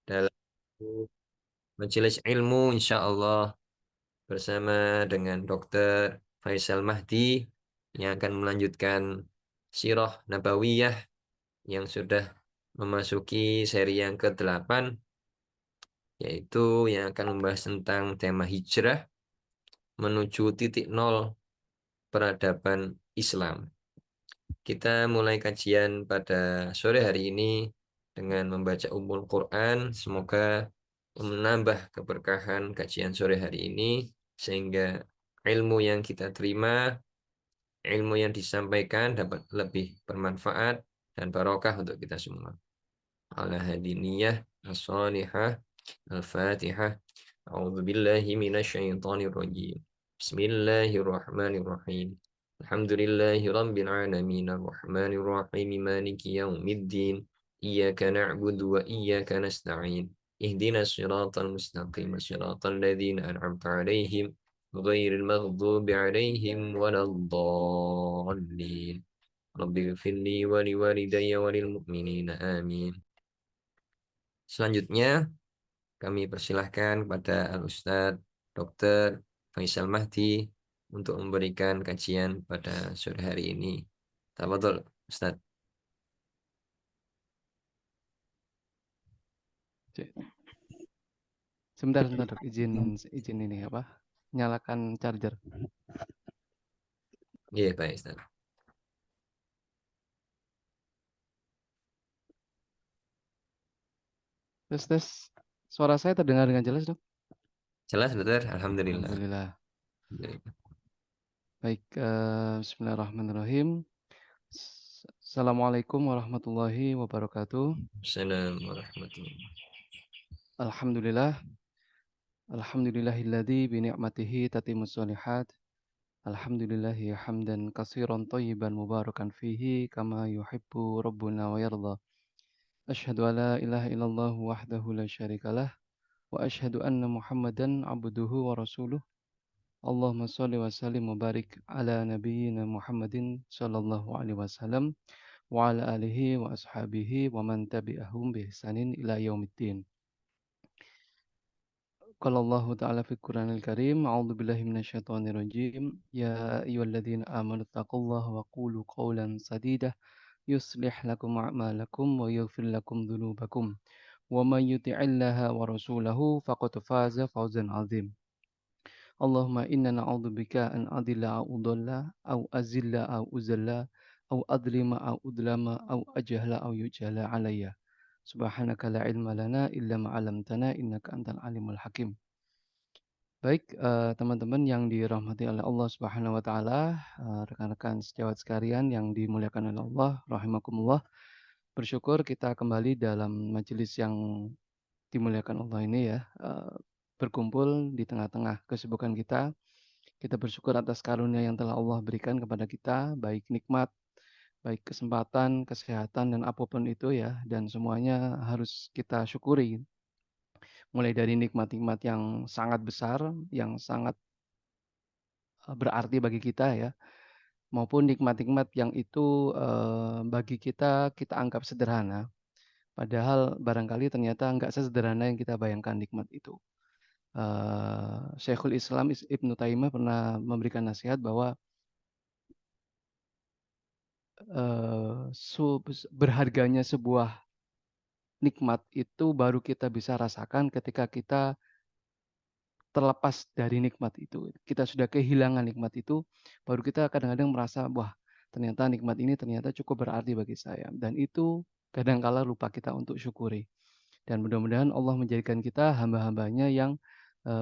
dalam majelis ilmu insya Allah bersama dengan Dr. Faisal Mahdi yang akan melanjutkan Sirah Nabawiyah yang sudah memasuki seri yang ke-8, yaitu yang akan membahas tentang tema hijrah menuju titik nol peradaban Islam. Kita mulai kajian pada sore hari ini dengan membaca Ummul Quran. Semoga menambah keberkahan kajian sore hari ini sehingga ilmu yang kita terima, ilmu yang disampaikan dapat lebih bermanfaat dan barokah untuk kita semua. Ala hadiniyah as-salihah al-fatihah. A'udzu billahi minasyaitonir rajim. Bismillahirrahmanirrahim. Alhamdulillahi rabbil alamin arrahmanir rahim maliki yaumiddin. Iyyaka na'budu wa iyyaka nasta'in. Ihdinas siratal mustaqim siratal ladzina an'amta 'alaihim ghairil maghdubi 'alaihim waladdallin. Rabbighfirli wa liwalidayya wa lil mu'minina amin. Selanjutnya kami persilahkan kepada Al-Ustadz Dr. Faisal Mahdi untuk memberikan kajian pada sore hari ini. Tafadhol, Ustadz. Sebentar, Dok. Izin ini apa? Nyalakan charger. Iya, baik, Ustadz. Tes. Suara saya terdengar dengan jelas, Dok? Jelas, Dokter. Alhamdulillah. Alhamdulillah. Alhamdulillah. Baik, bismillahirrahmanirrahim. Assalamualaikum warahmatullahi wabarakatuh. Assalamualaikum warahmatullahi wabarakatuh. Alhamdulillah. Alhamdulillahilladzi bi ni'matihi tatimmus shalihat. Alhamdulillahi hamdan katsiran thayyiban mubarakan fihi kama yuhibbu rabbuna wa yarda. Asyhadu an la ilaha illallah wahdahu la syarikalah wa asyhadu anna Muhammadan abduhu wa rasuluh. Allahumma shalli wa sallim wa barik ala nabiyyina Muhammadin sallallahu alaihi wasallam wa ala alihi wa ashabihi wa man tabi'ahum bi ihsanin ila yaumiddin. Qala Allah ta'ala fi Qur'anil Karim, a'udzu billahi minasyaitonir rajim. Ya ayyuhalladzina amanu taqullaha wa qulu qawlan sadida yuslih lakum a'malakum wa yaghfir lakum dhunubakum. Wa may yuti'illaha wa rasulahu faqad faza fawzan 'azim. Allahumma inna na'udzubika an adilla au udalla au azilla au uzalla au adlima au udlama au ajhala au yujhala alayya. Subhanaka la ilma lana illa ma 'allamtana innaka antal alimul hakim. Baik, teman-teman yang dirahmati oleh Allah Subhanahu wa taala, rekan-rekan sejawat sekalian yang dimuliakan oleh Allah rahimakumullah. Bersyukur kita kembali dalam majelis yang dimuliakan Allah ini ya, berkumpul di tengah-tengah kesibukan kita. Kita bersyukur atas karunia yang telah Allah berikan kepada kita, baik nikmat, baik kesempatan, kesehatan, dan apapun itu ya, dan semuanya harus kita syukuri. Mulai dari nikmat-nikmat yang sangat besar, yang sangat berarti bagi kita ya, maupun nikmat-nikmat yang itu bagi kita, kita anggap sederhana. Padahal barangkali ternyata nggak sesederhana yang kita bayangkan nikmat itu. Syekhul Islam Ibnu Taimiyah pernah memberikan nasihat bahwa berharganya sebuah nikmat itu baru kita bisa rasakan ketika kita terlepas dari nikmat itu. Kita sudah kehilangan nikmat itu, baru kita kadang-kadang merasa, wah ternyata nikmat ini ternyata cukup berarti bagi saya. Dan itu kadangkala lupa kita untuk syukuri. Dan mudah-mudahan Allah menjadikan kita hamba-hambanya yang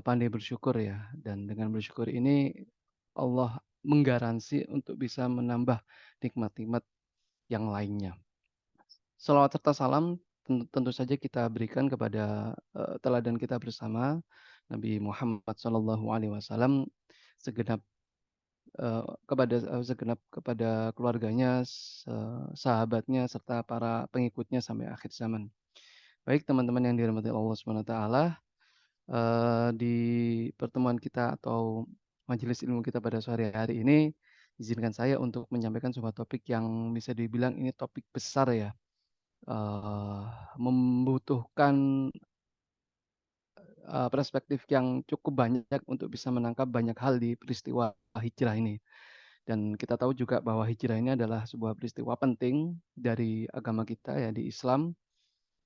pandai bersyukur ya. Dan dengan bersyukur ini Allah menggaransi untuk bisa menambah nikmat-nikmat yang lainnya. Salawat serta salam tentu saja kita berikan kepada teladan kita bersama Nabi Muhammad SAW, segenap kepada keluarganya, sahabatnya serta para pengikutnya sampai akhir zaman. Baik teman-teman yang dirahmati Allah SWT, di pertemuan kita atau majelis ilmu kita pada sore hari ini, izinkan saya untuk menyampaikan sebuah topik yang bisa dibilang ini topik besar ya, membutuhkan perspektif yang cukup banyak untuk bisa menangkap banyak hal di peristiwa hijrah ini. Dan kita tahu juga bahwa hijrah ini adalah sebuah peristiwa penting dari agama kita ya, di Islam,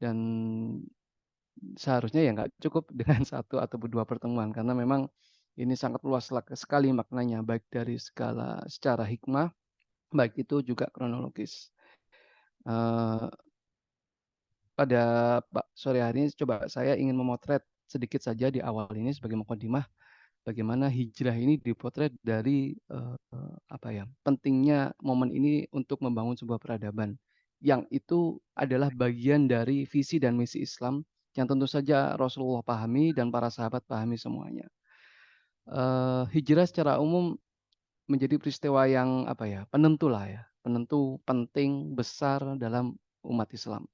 dan seharusnya ya nggak cukup dengan satu atau 2 pertemuan, karena memang ini sangat luas sekali maknanya, baik dari segala secara hikmah, baik itu juga kronologis. Eee, pada sore hari ini coba saya ingin memotret sedikit saja di awal ini sebagai mukadimah, bagaimana hijrah ini dipotret dari, apa ya, pentingnya momen ini untuk membangun sebuah peradaban, yang itu adalah bagian dari visi dan misi Islam yang tentu saja Rasulullah pahami dan para sahabat pahami semuanya. Hijrah secara umum menjadi peristiwa yang, apa ya, penentu lah ya, penentu penting, besar dalam umat Islam,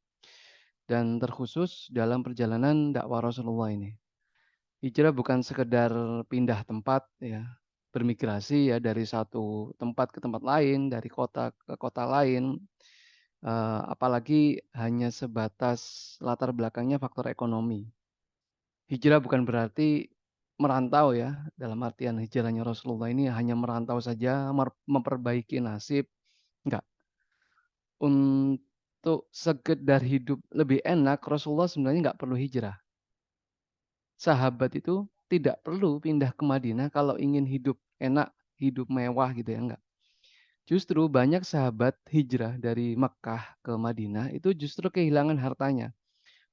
dan terkhusus dalam perjalanan dakwah Rasulullah ini. Hijrah bukan sekedar pindah tempat ya, bermigrasi ya dari satu tempat ke tempat lain, dari kota ke kota lain, apalagi hanya sebatas latar belakangnya faktor ekonomi. Hijrah bukan berarti merantau ya, dalam artian hijrahnya Rasulullah ini hanya merantau saja, memperbaiki nasib, enggak. Untuk sekedar hidup lebih enak, Rasulullah sebenarnya nggak perlu hijrah. Sahabat itu tidak perlu pindah ke Madinah kalau ingin hidup enak, hidup mewah gitu ya, enggak. Justru banyak sahabat hijrah dari Mekkah ke Madinah itu justru kehilangan hartanya,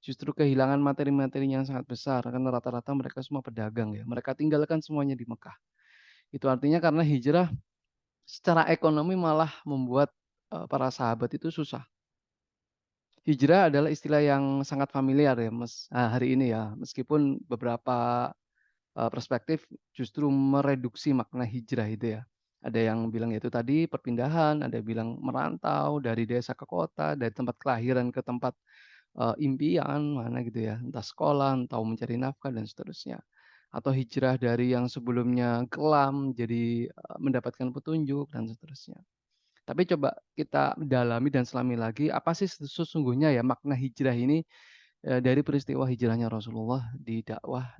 justru kehilangan materi-materi yang sangat besar karena rata-rata mereka semua pedagang ya. Mereka tinggalkan semuanya di Mekah. Itu artinya karena hijrah secara ekonomi malah membuat, para sahabat itu susah. Hijrah adalah istilah yang sangat familiar ya hari ini ya, meskipun beberapa perspektif justru mereduksi makna hijrah itu ya. Ada yang bilang ya itu tadi perpindahan, ada yang bilang merantau dari desa ke kota, dari tempat kelahiran ke tempat, impian mana gitu ya, entah sekolah, entah mencari nafkah dan seterusnya. Atau hijrah dari yang sebelumnya kelam jadi, mendapatkan petunjuk dan seterusnya. Tapi coba kita dalami dan selami lagi, apa sih sesungguhnya ya makna hijrah ini, dari peristiwa hijrahnya Rasulullah di dakwah,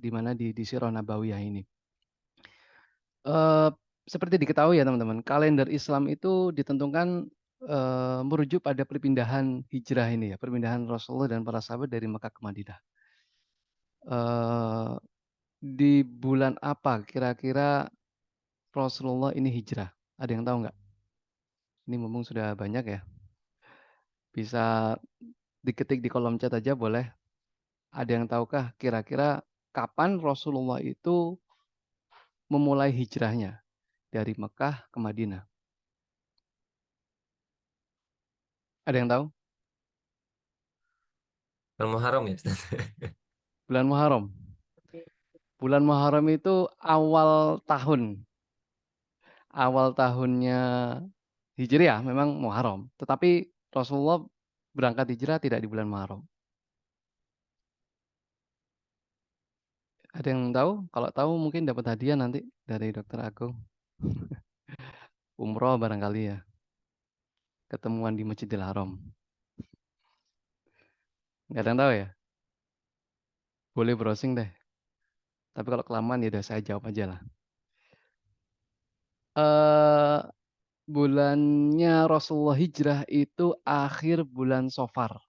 di mana di Sirah Nabawiyah ini. Eee, Seperti diketahui ya teman-teman, kalender Islam itu ditentukan, merujuk pada perpindahan hijrah ini ya, perpindahan Rasulullah dan para sahabat dari Mekah ke Madinah. Eee, di bulan apa kira-kira Rasulullah ini hijrah? Ada yang tahu nggak? Ini mumpung sudah banyak ya, bisa diketik di kolom chat aja boleh. Ada yang tahukah kira-kira kapan Rasulullah itu memulai hijrahnya dari Mekah ke Madinah? Ada yang tahu? Bulan Muharram ya, Ustaz? Bulan Muharram. Bulan Muharram itu awal tahun, awal tahunnya Hijriah memang Muharram, tetapi Rasulullah berangkat hijrah tidak di bulan Muharram. Ada yang tahu? Kalau tahu mungkin dapat hadiah nanti dari Dokter Agung. Umroh barangkali ya, ketemuan di Masjidil Haram. Nggak ada yang tahu ya? Boleh browsing deh. Tapi kalau kelamaan ya udah saya jawab aja lah. Eh Bulannya Rasulullah hijrah itu akhir bulan Safar.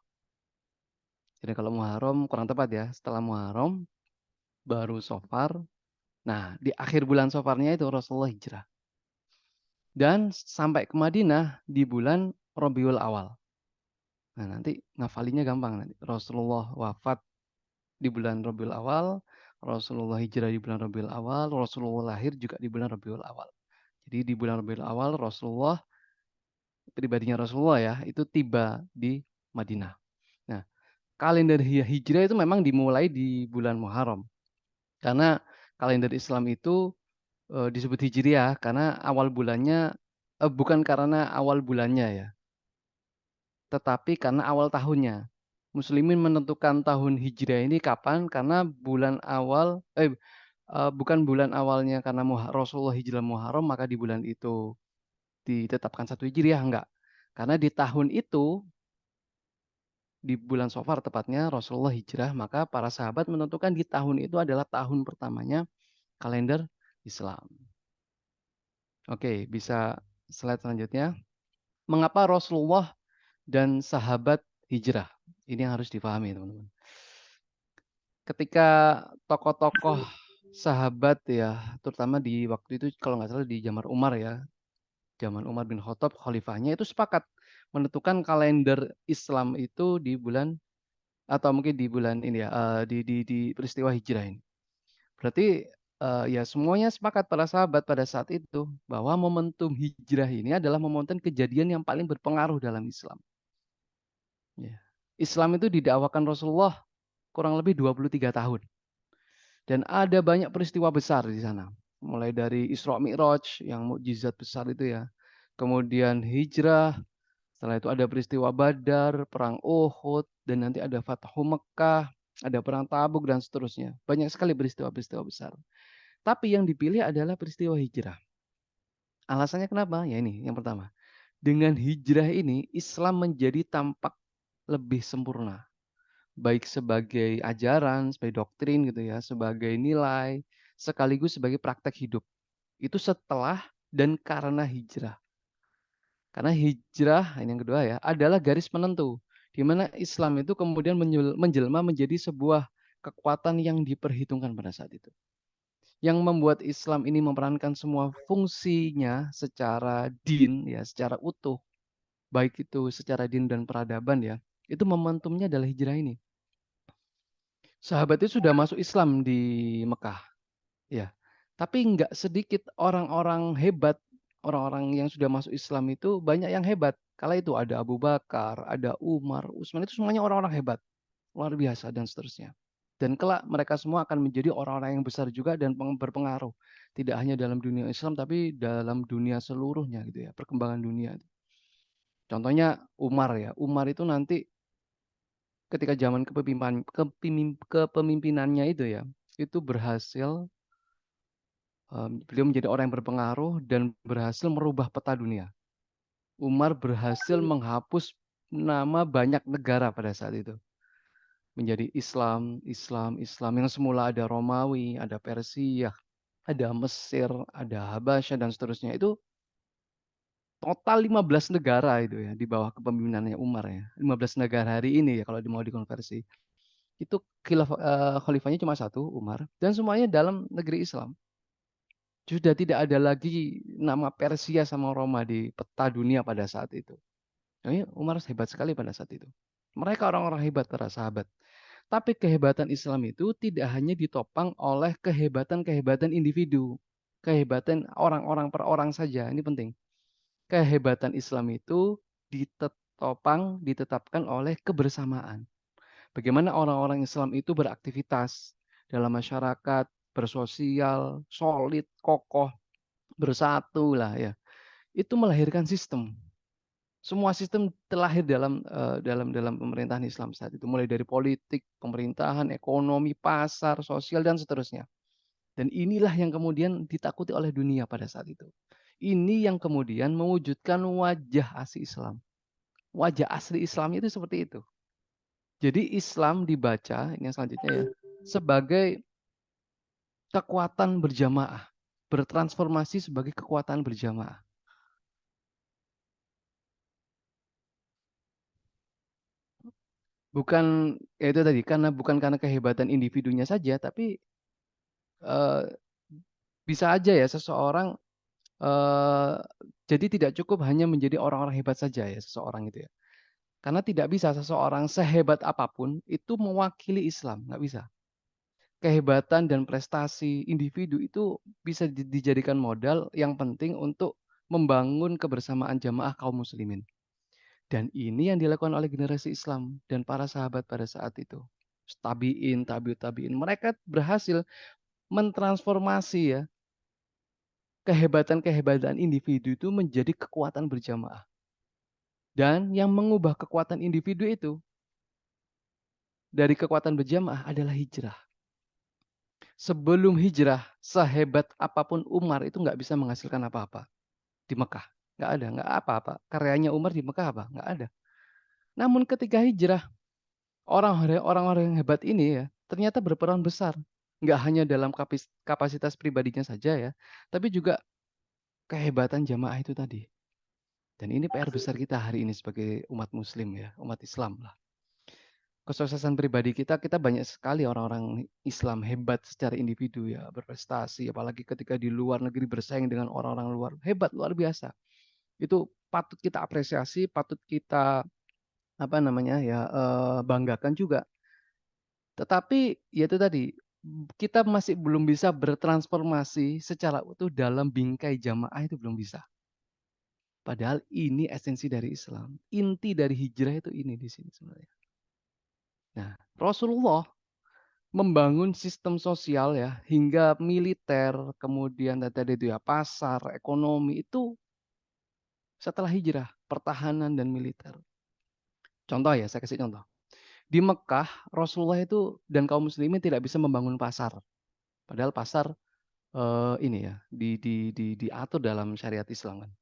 Jadi kalau Muharram kurang tepat ya, setelah Muharram baru Safar. Nah, di akhir bulan Safarnya itu Rasulullah hijrah. Dan sampai ke Madinah di bulan Rabiul Awal. Nah, nanti ngafalinya gampang nanti. Rasulullah wafat di bulan Rabiul Awal, Rasulullah hijrah di bulan Rabiul Awal, Rasulullah lahir juga di bulan Rabiul Awal. Jadi di bulan Rabiul Awal Rasulullah, pribadinya Rasulullah ya, itu tiba di Madinah. Nah, kalender hijrah itu memang dimulai di bulan Muharram. Karena kalender Islam itu, disebut Hijriah karena awal bulannya, bukan karena awal bulannya ya, tetapi karena awal tahunnya. Muslimin menentukan tahun Hijriah ini kapan, karena bukan bulan awalnya karena Rasulullah hijrah Muharram maka di bulan itu ditetapkan 1 Hijriah, enggak. Karena di tahun itu di bulan Safar tepatnya Rasulullah hijrah, maka para sahabat menentukan di tahun itu adalah tahun pertamanya kalender Islam. Oke, bisa slide selanjutnya. Mengapa Rasulullah dan sahabat hijrah? Ini yang harus dipahami, teman-teman. Ketika tokoh-tokoh sahabat ya, terutama di waktu itu kalau nggak salah di zaman Umar ya, zaman Umar bin Khattab khalifahnya itu sepakat menentukan kalender Islam itu di bulan atau mungkin di bulan ini ya, di peristiwa hijrah ini. Berarti, ya semuanya sepakat para sahabat pada saat itu bahwa momentum hijrah ini adalah momentum kejadian yang paling berpengaruh dalam Islam, ya. Islam itu didakwakan Rasulullah kurang lebih 23 tahun dan ada banyak peristiwa besar di sana. Mulai dari Isra Mi'raj yang mukjizat besar itu ya, kemudian hijrah, setelah itu ada peristiwa Badar, perang Uhud, dan nanti ada Fathu Mekkah, ada perang Tabuk dan seterusnya. Banyak sekali peristiwa-peristiwa besar. Tapi yang dipilih adalah peristiwa hijrah. Alasannya kenapa? Ya ini, yang pertama. Dengan hijrah ini, Islam menjadi tampak lebih sempurna. Baik sebagai ajaran, sebagai doktrin gitu ya, sebagai nilai, sekaligus sebagai praktek hidup. Itu setelah dan karena hijrah. Karena hijrah, ini yang kedua ya, adalah garis penentu. Di mana Islam itu kemudian menjelma menjadi sebuah kekuatan yang diperhitungkan pada saat itu. Yang membuat Islam ini memerankan semua fungsinya secara din ya, secara utuh, baik itu secara din dan peradaban ya, itu momentumnya adalah hijrah ini. Sahabat itu sudah masuk Islam di Mekah, ya. Tapi nggak sedikit orang-orang hebat, orang-orang yang sudah masuk Islam itu banyak yang hebat. Kala itu ada Abu Bakar, ada Umar, Utsman, itu semuanya orang-orang hebat, luar biasa dan seterusnya. Dan kelak mereka semua akan menjadi orang-orang yang besar juga dan berpengaruh. Tidak hanya dalam dunia Islam, tapi dalam dunia seluruhnya gitu ya, perkembangan dunia. Contohnya Umar ya, Umar itu nanti ketika zaman kepemimpinannya itu ya, itu berhasil, beliau menjadi orang yang berpengaruh dan berhasil merubah peta dunia. Umar berhasil menghapus nama banyak negara pada saat itu. Menjadi Islam, Islam, Islam yang semula ada Romawi, ada Persia, ada Mesir, ada Habasyah dan seterusnya. Itu total 15 negara itu ya di bawah kepemimpinannya Umar ya. 15 negara hari ini ya kalau mau dikonversi. Itu khalifahnya cuma satu, Umar, dan semuanya dalam negeri Islam. Sudah tidak ada lagi nama Persia sama Roma di peta dunia pada saat itu. Ini Umar hebat sekali pada saat itu. Mereka orang-orang hebat para sahabat. Tapi kehebatan Islam itu tidak hanya ditopang oleh kehebatan-kehebatan individu. Kehebatan orang-orang per orang saja. Ini penting. Kehebatan Islam itu ditetapkan oleh kebersamaan. Bagaimana orang-orang Islam itu beraktivitas dalam masyarakat, bersosial, solid, kokoh, bersatu lah ya. Itu melahirkan sistem. Semua sistem terlahir dalam pemerintahan Islam saat itu, mulai dari politik, pemerintahan, ekonomi, pasar, sosial dan seterusnya. Dan inilah yang kemudian ditakuti oleh dunia pada saat itu. Ini yang kemudian mewujudkan wajah asli Islam. Wajah asli Islamnya itu seperti itu. Jadi Islam dibaca, ini yang selanjutnya ya, sebagai kekuatan berjamaah, bertransformasi sebagai kekuatan berjamaah. Bukan ya itu tadi, karena bukan karena kehebatan individunya saja, tapi eh, bisa aja ya seseorang eh, jadi tidak cukup hanya menjadi orang-orang hebat saja ya seseorang itu ya. Karena tidak bisa seseorang sehebat apapun itu mewakili Islam, nggak bisa. Kehebatan dan prestasi individu itu bisa dijadikan modal yang penting untuk membangun kebersamaan jamaah kaum muslimin. Dan ini yang dilakukan oleh generasi Islam dan para sahabat pada saat itu. Tabiin, tabiut tabiin. Mereka berhasil mentransformasi ya kehebatan-kehebatan individu itu menjadi kekuatan berjamaah. Dan yang mengubah kekuatan individu itu dari kekuatan berjamaah adalah hijrah. Sebelum hijrah, sehebat apapun Umar itu nggak bisa menghasilkan apa-apa di Mekah. Nggak ada, nggak apa-apa. Karyanya Umar di Mekah apa? Nggak ada. Namun ketika hijrah, Orang-orang yang hebat ini ya, ternyata berperan besar. Nggak hanya dalam kapasitas pribadinya saja ya, tapi juga kehebatan jamaah itu tadi. Dan ini PR besar kita hari ini sebagai umat muslim ya, umat Islam lah. Kesuksesan pribadi kita, kita banyak sekali orang-orang Islam hebat secara individu ya, berprestasi, apalagi ketika di luar negeri bersaing dengan orang-orang luar, hebat, luar biasa. Itu patut kita apresiasi, patut kita apa namanya ya, banggakan juga. Tetapi ya itu tadi, kita masih belum bisa bertransformasi secara utuh dalam bingkai jamaah itu belum bisa. Padahal ini esensi dari Islam. Inti dari hijrah itu ini di sini sebenarnya. Nah, Rasulullah membangun sistem sosial ya, hingga militer, kemudian tadi itu ya pasar, ekonomi itu setelah hijrah, pertahanan dan militer. Contoh ya, saya kasih contoh. Di Mekah, Rasulullah itu dan kaum muslimin tidak bisa membangun pasar. Padahal pasar ini ya, diatur dalam syariat Islam kan.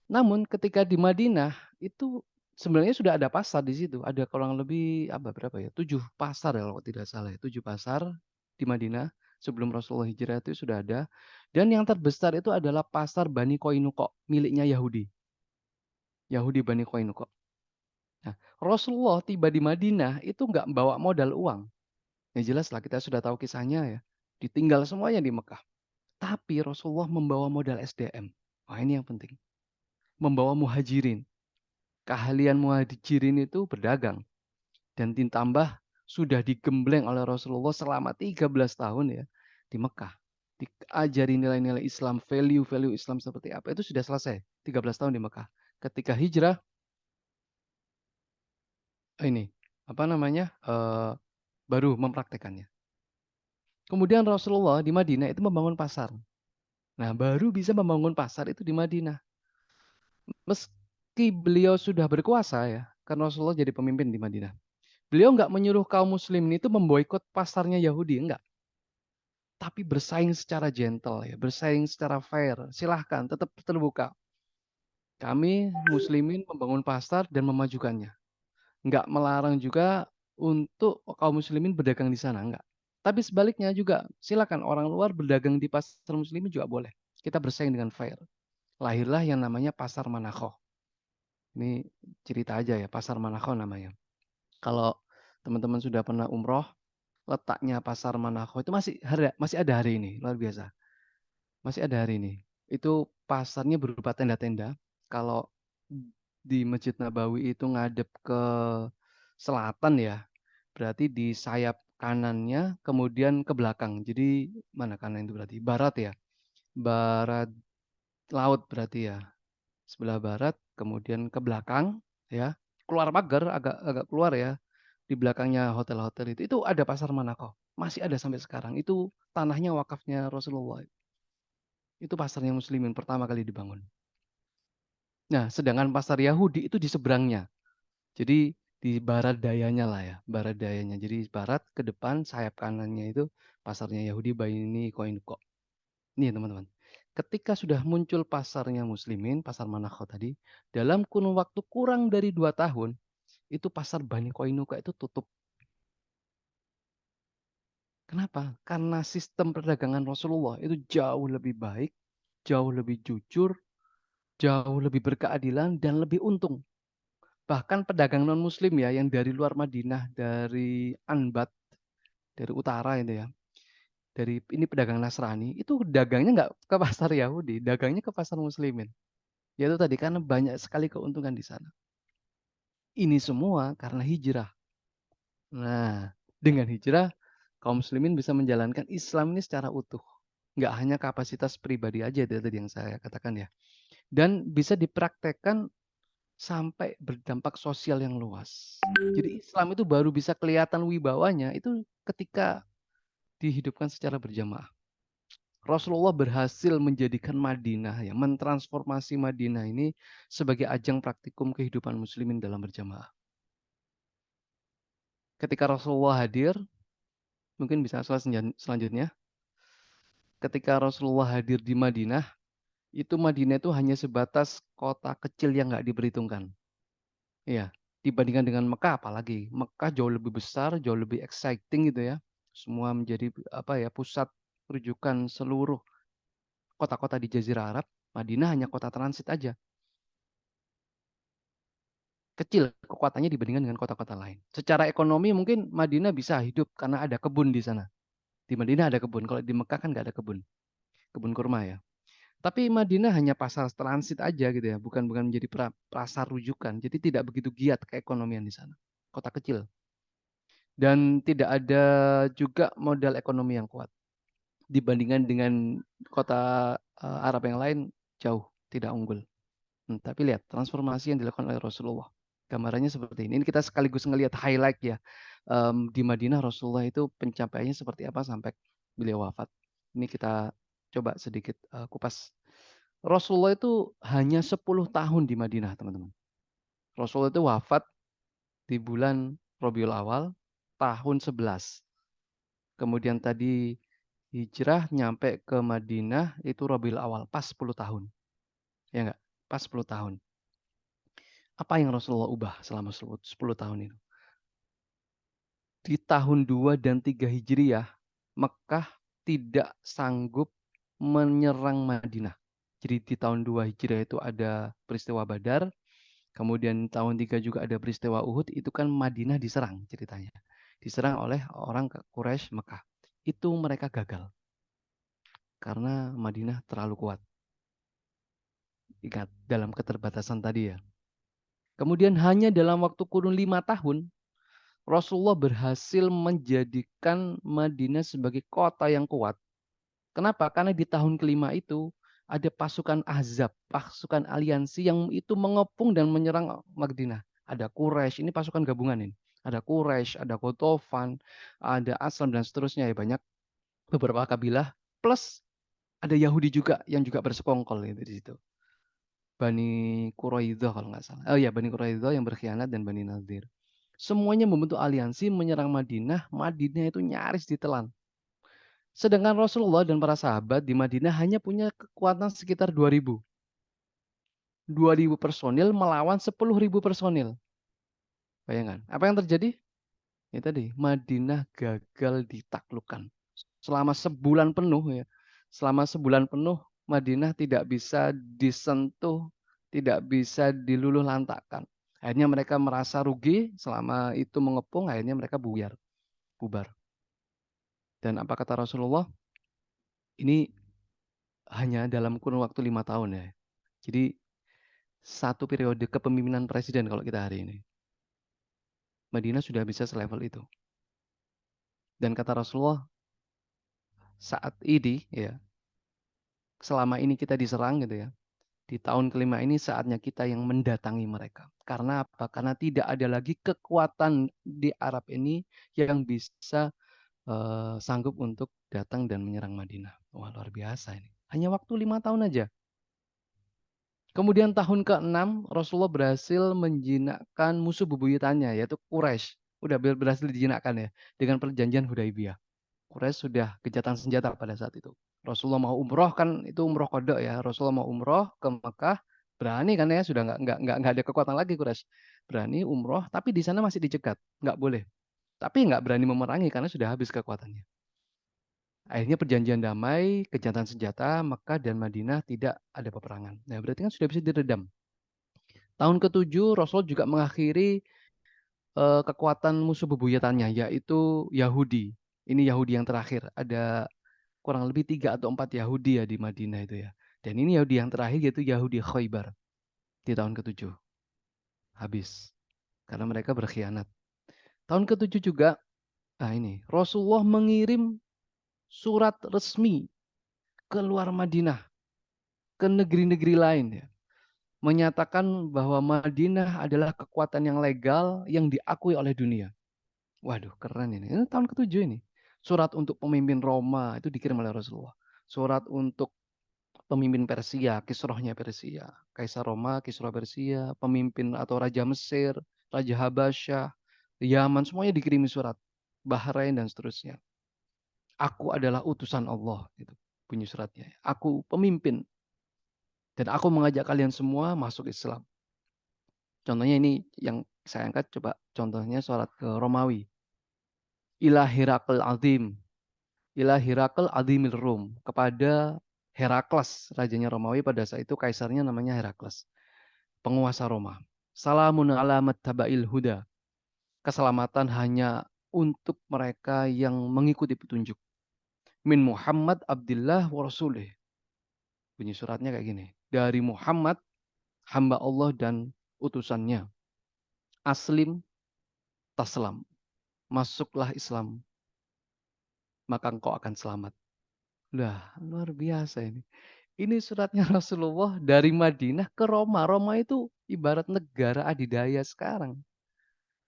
Namun ketika di Madinah, itu sebenarnya sudah ada pasar di situ, ada kurang lebih berapa ya, 7 pasar ya kalau tidak salah ya, 7 pasar di Madinah sebelum Rasulullah hijrah itu sudah ada, dan yang terbesar itu adalah pasar Bani Qainuqa miliknya Yahudi, Yahudi Bani Qainuqa. Nah, Rasulullah tiba di Madinah itu nggak bawa modal uang, ya jelas lah kita sudah tahu kisahnya ya, ditinggal semuanya di Mekah. Tapi Rasulullah membawa modal SDM. Wah ini yang penting. Membawa muhajirin. Keahlian muhajirin itu berdagang. Dan ditambah sudah digembleng oleh Rasulullah selama 13 tahun ya di Mekah. Diajari nilai-nilai Islam, value-value Islam seperti apa. Itu sudah selesai. 13 tahun di Mekah. Ketika hijrah, ini apa namanya baru mempraktekannya. Kemudian Rasulullah di Madinah itu membangun pasar. Nah, baru bisa membangun pasar itu di Madinah. Meski beliau sudah berkuasa ya, kan Rasulullah jadi pemimpin di Madinah. Beliau nggak menyuruh kaum muslimin itu memboikot pasarnya Yahudi, enggak. Tapi bersaing secara gentle ya, bersaing secara fair. Silahkan, tetap terbuka. Kami muslimin membangun pasar dan memajukannya. Enggak melarang juga untuk kaum muslimin berdagang di sana, enggak. Tapi sebaliknya juga, silakan orang luar berdagang di pasar muslimin juga boleh. Kita bersaing dengan fair. Lahirlah yang namanya pasar Manakhoh. Ini cerita aja ya, pasar Manakho namanya. Kalau teman-teman sudah pernah umroh, letaknya pasar Manakho itu masih ada hari ini, luar biasa. Masih ada hari ini. Itu pasarnya berupa tenda-tenda. Kalau di Masjid Nabawi itu ngadep ke selatan ya, berarti di sayap kanannya kemudian ke belakang. Jadi mana kanan itu berarti? Barat ya. Barat laut berarti ya. Sebelah barat, kemudian ke belakang, ya, keluar pagar, agak agak keluar ya, di belakangnya hotel-hotel itu ada pasar Manakho, masih ada sampai sekarang. Itu tanahnya wakafnya Rasulullah. Itu pasarnya Muslimin pertama kali dibangun. Nah, sedangkan pasar Yahudi itu di seberangnya. Jadi di barat dayanya lah ya, barat dayanya. Jadi barat ke depan sayap kanannya itu pasarnya Yahudi Baini Koinko. Nih teman-teman, ketika sudah muncul pasarnya Muslimin, pasar Manakho tadi, dalam kurun waktu kurang dari 2 tahun, itu pasar Bani Koinuka itu tutup. Kenapa? Karena sistem perdagangan Rasulullah itu jauh lebih baik, jauh lebih jujur, jauh lebih berkeadilan, dan lebih untung. Bahkan pedagang non-muslim ya, yang dari luar Madinah, dari Anbat, dari utara itu ya, dari ini pedagang Nasrani, itu dagangnya nggak ke pasar Yahudi, dagangnya ke pasar Muslimin. Yaitu tadi karena banyak sekali keuntungan di sana. Ini semua karena hijrah. Nah, dengan hijrah, kaum muslimin bisa menjalankan Islam ini secara utuh. Nggak hanya kapasitas pribadi aja itu tadi yang saya katakan ya. Dan bisa dipraktekkan sampai berdampak sosial yang luas. Jadi Islam itu baru bisa kelihatan wibawanya itu ketika dihidupkan secara berjamaah. Rasulullah berhasil menjadikan Madinah ya, mentransformasi Madinah ini sebagai ajang praktikum kehidupan muslimin dalam berjamaah. Ketika Rasulullah hadir, mungkin bisa selanjutnya. Ketika Rasulullah hadir di Madinah, itu Madinah itu hanya sebatas kota kecil yang nggak diperhitungkan. Iya, Dibandingkan dengan Mekah apalagi. Mekah jauh lebih besar, jauh lebih exciting gitu ya. Semua menjadi pusat rujukan seluruh kota-kota di Jazirah Arab. Madinah hanya kota transit aja. Kecil kekuatannya dibandingkan dengan kota-kota lain. Secara ekonomi mungkin Madinah bisa hidup karena ada kebun di sana. Di Madinah ada kebun. Kalau di Mekah kan nggak ada kebun. Kebun kurma ya. Tapi Madinah hanya pasar transit aja gitu ya, bukan menjadi pasar rujukan. Jadi tidak begitu giat keekonomian di sana. Kota kecil. Dan tidak ada juga modal ekonomi yang kuat. Dibandingkan dengan kota Arab yang lain, jauh tidak unggul. Tapi lihat transformasi yang dilakukan oleh Rasulullah. Gambarannya seperti ini. Ini kita sekaligus ngelihat highlight ya. Di Madinah Rasulullah itu pencapaiannya seperti apa sampai beliau wafat. Ini kita coba sedikit kupas. Rasulullah itu hanya 10 tahun di Madinah, teman-teman. Rasulullah itu wafat di bulan Rabiul Awal tahun 11. Kemudian tadi hijrah nyampe ke Madinah itu Rabiul Awal pas 10 tahun. Ya enggak? Pas 10 tahun. Apa yang Rasulullah ubah selama 10 tahun itu? Di tahun 2 dan 3 Hijriah, Mekah tidak sanggup menyerang Madinah. Jadi di tahun 2 Hijriah itu ada peristiwa Badar, kemudian tahun 3 juga ada peristiwa Uhud, itu kan Madinah diserang ceritanya. Diserang oleh orang Quraisy Mekah. Itu mereka gagal karena Madinah terlalu kuat. Ingat dalam keterbatasan tadi ya. Kemudian hanya dalam waktu kurun 5 tahun, Rasulullah berhasil menjadikan Madinah sebagai kota yang kuat. Kenapa? Karena di tahun kelima itu ada pasukan Ahzab, pasukan aliansi yang itu mengepung dan menyerang Madinah. Ada Quraisy, ini pasukan gabungan ini. Ada Quraisy, ada Qotofan, ada Aslam dan seterusnya ya banyak beberapa kabilah plus ada Yahudi juga yang juga bersekongkol gitu di situ. Bani Quraidah kalau nggak salah. Oh iya, Bani Quraidah yang berkhianat dan Bani Nadir. Semuanya membentuk aliansi menyerang Madinah. Madinah itu nyaris ditelan. Sedangkan Rasulullah dan para sahabat di Madinah hanya punya kekuatan sekitar 2.000. 2.000 personil melawan 10.000 personil. Bayangkan, apa yang terjadi? Ya tadi, Madinah gagal ditaklukkan. Selama sebulan penuh ya. Selama sebulan penuh Madinah tidak bisa disentuh, tidak bisa diluluh lantakkan. Akhirnya mereka merasa rugi selama itu mengepung, akhirnya mereka bubar. Dan apa kata Rasulullah? Ini hanya dalam kurun waktu 5 tahun ya. Jadi satu periode kepemimpinan presiden kalau kita hari ini. Madinah sudah bisa selevel itu. Dan kata Rasulullah, saat ini ya, selama ini kita diserang gitu ya. Di tahun kelima ini saatnya kita yang mendatangi mereka. Karena apa? Karena tidak ada lagi kekuatan di Arab ini yang bisa sanggup untuk datang dan menyerang Madinah. Wah, luar biasa ini. Hanya waktu 5 tahun aja. Kemudian tahun ke-6 Rasulullah berhasil menjinakkan musuh bebuyutannya yaitu Quraisy. Udah berhasil dijinakkan ya dengan perjanjian Hudaibiyah. Quraisy sudah gencatan senjata pada saat itu. Rasulullah mau umroh kan itu umroh kodok ya. Rasulullah mau umroh ke Mekah berani kan ya sudah nggak ada kekuatan lagi Quraisy. Berani umroh tapi di sana masih dicegat nggak boleh. Tapi nggak berani memerangi karena sudah habis kekuatannya. Akhirnya perjanjian damai, gencatan senjata, Mekah dan Madinah tidak ada peperangan. Nah berarti kan sudah bisa diredam. Tahun ke-7 Rasul juga mengakhiri kekuatan musuh bebuyutannya yaitu Yahudi. Ini Yahudi yang terakhir. Ada kurang lebih 3 atau 4 Yahudi ya di Madinah itu ya. Dan ini Yahudi yang terakhir yaitu Yahudi Khaybar di tahun ke-7. Habis. Karena mereka berkhianat. Tahun ke-7 juga, nah ini, Rasulullah mengirim surat resmi ke luar Madinah, ke negeri-negeri lain ya. Menyatakan bahwa Madinah adalah kekuatan yang legal yang diakui oleh dunia. Waduh, keren ini. Ini tahun ke-7 ini. Surat untuk pemimpin Roma itu dikirim oleh Rasulullah. Surat untuk pemimpin Persia, Kisrohnya Persia, Kaisar Roma, Kisroh Persia, pemimpin atau Raja Mesir, Raja Habasyah, Yaman, semuanya dikirimi surat. Bahrain dan seterusnya. Aku adalah utusan Allah, itu bunyi suratnya. Aku pemimpin dan aku mengajak kalian semua masuk Islam. Contohnya ini yang Saya angkat coba contohnya surat ke Romawi. Ila Hirakal Azim. Ila Hirakal Azimil Rum. Kepada Herakles, rajanya Romawi pada saat itu kaisarnya namanya Herakles. Penguasa Roma. Salamun alamat tabail huda. Keselamatan hanya untuk mereka yang mengikuti petunjuk. Min Muhammad Abdullah wa Rasulih. Bunyi suratnya kayak gini. Dari Muhammad, hamba Allah dan utusannya. Aslim taslam. Masuklah Islam, maka engkau akan selamat. Lah, luar biasa ini. Ini suratnya Rasulullah dari Madinah ke Roma. Roma itu ibarat negara adidaya sekarang.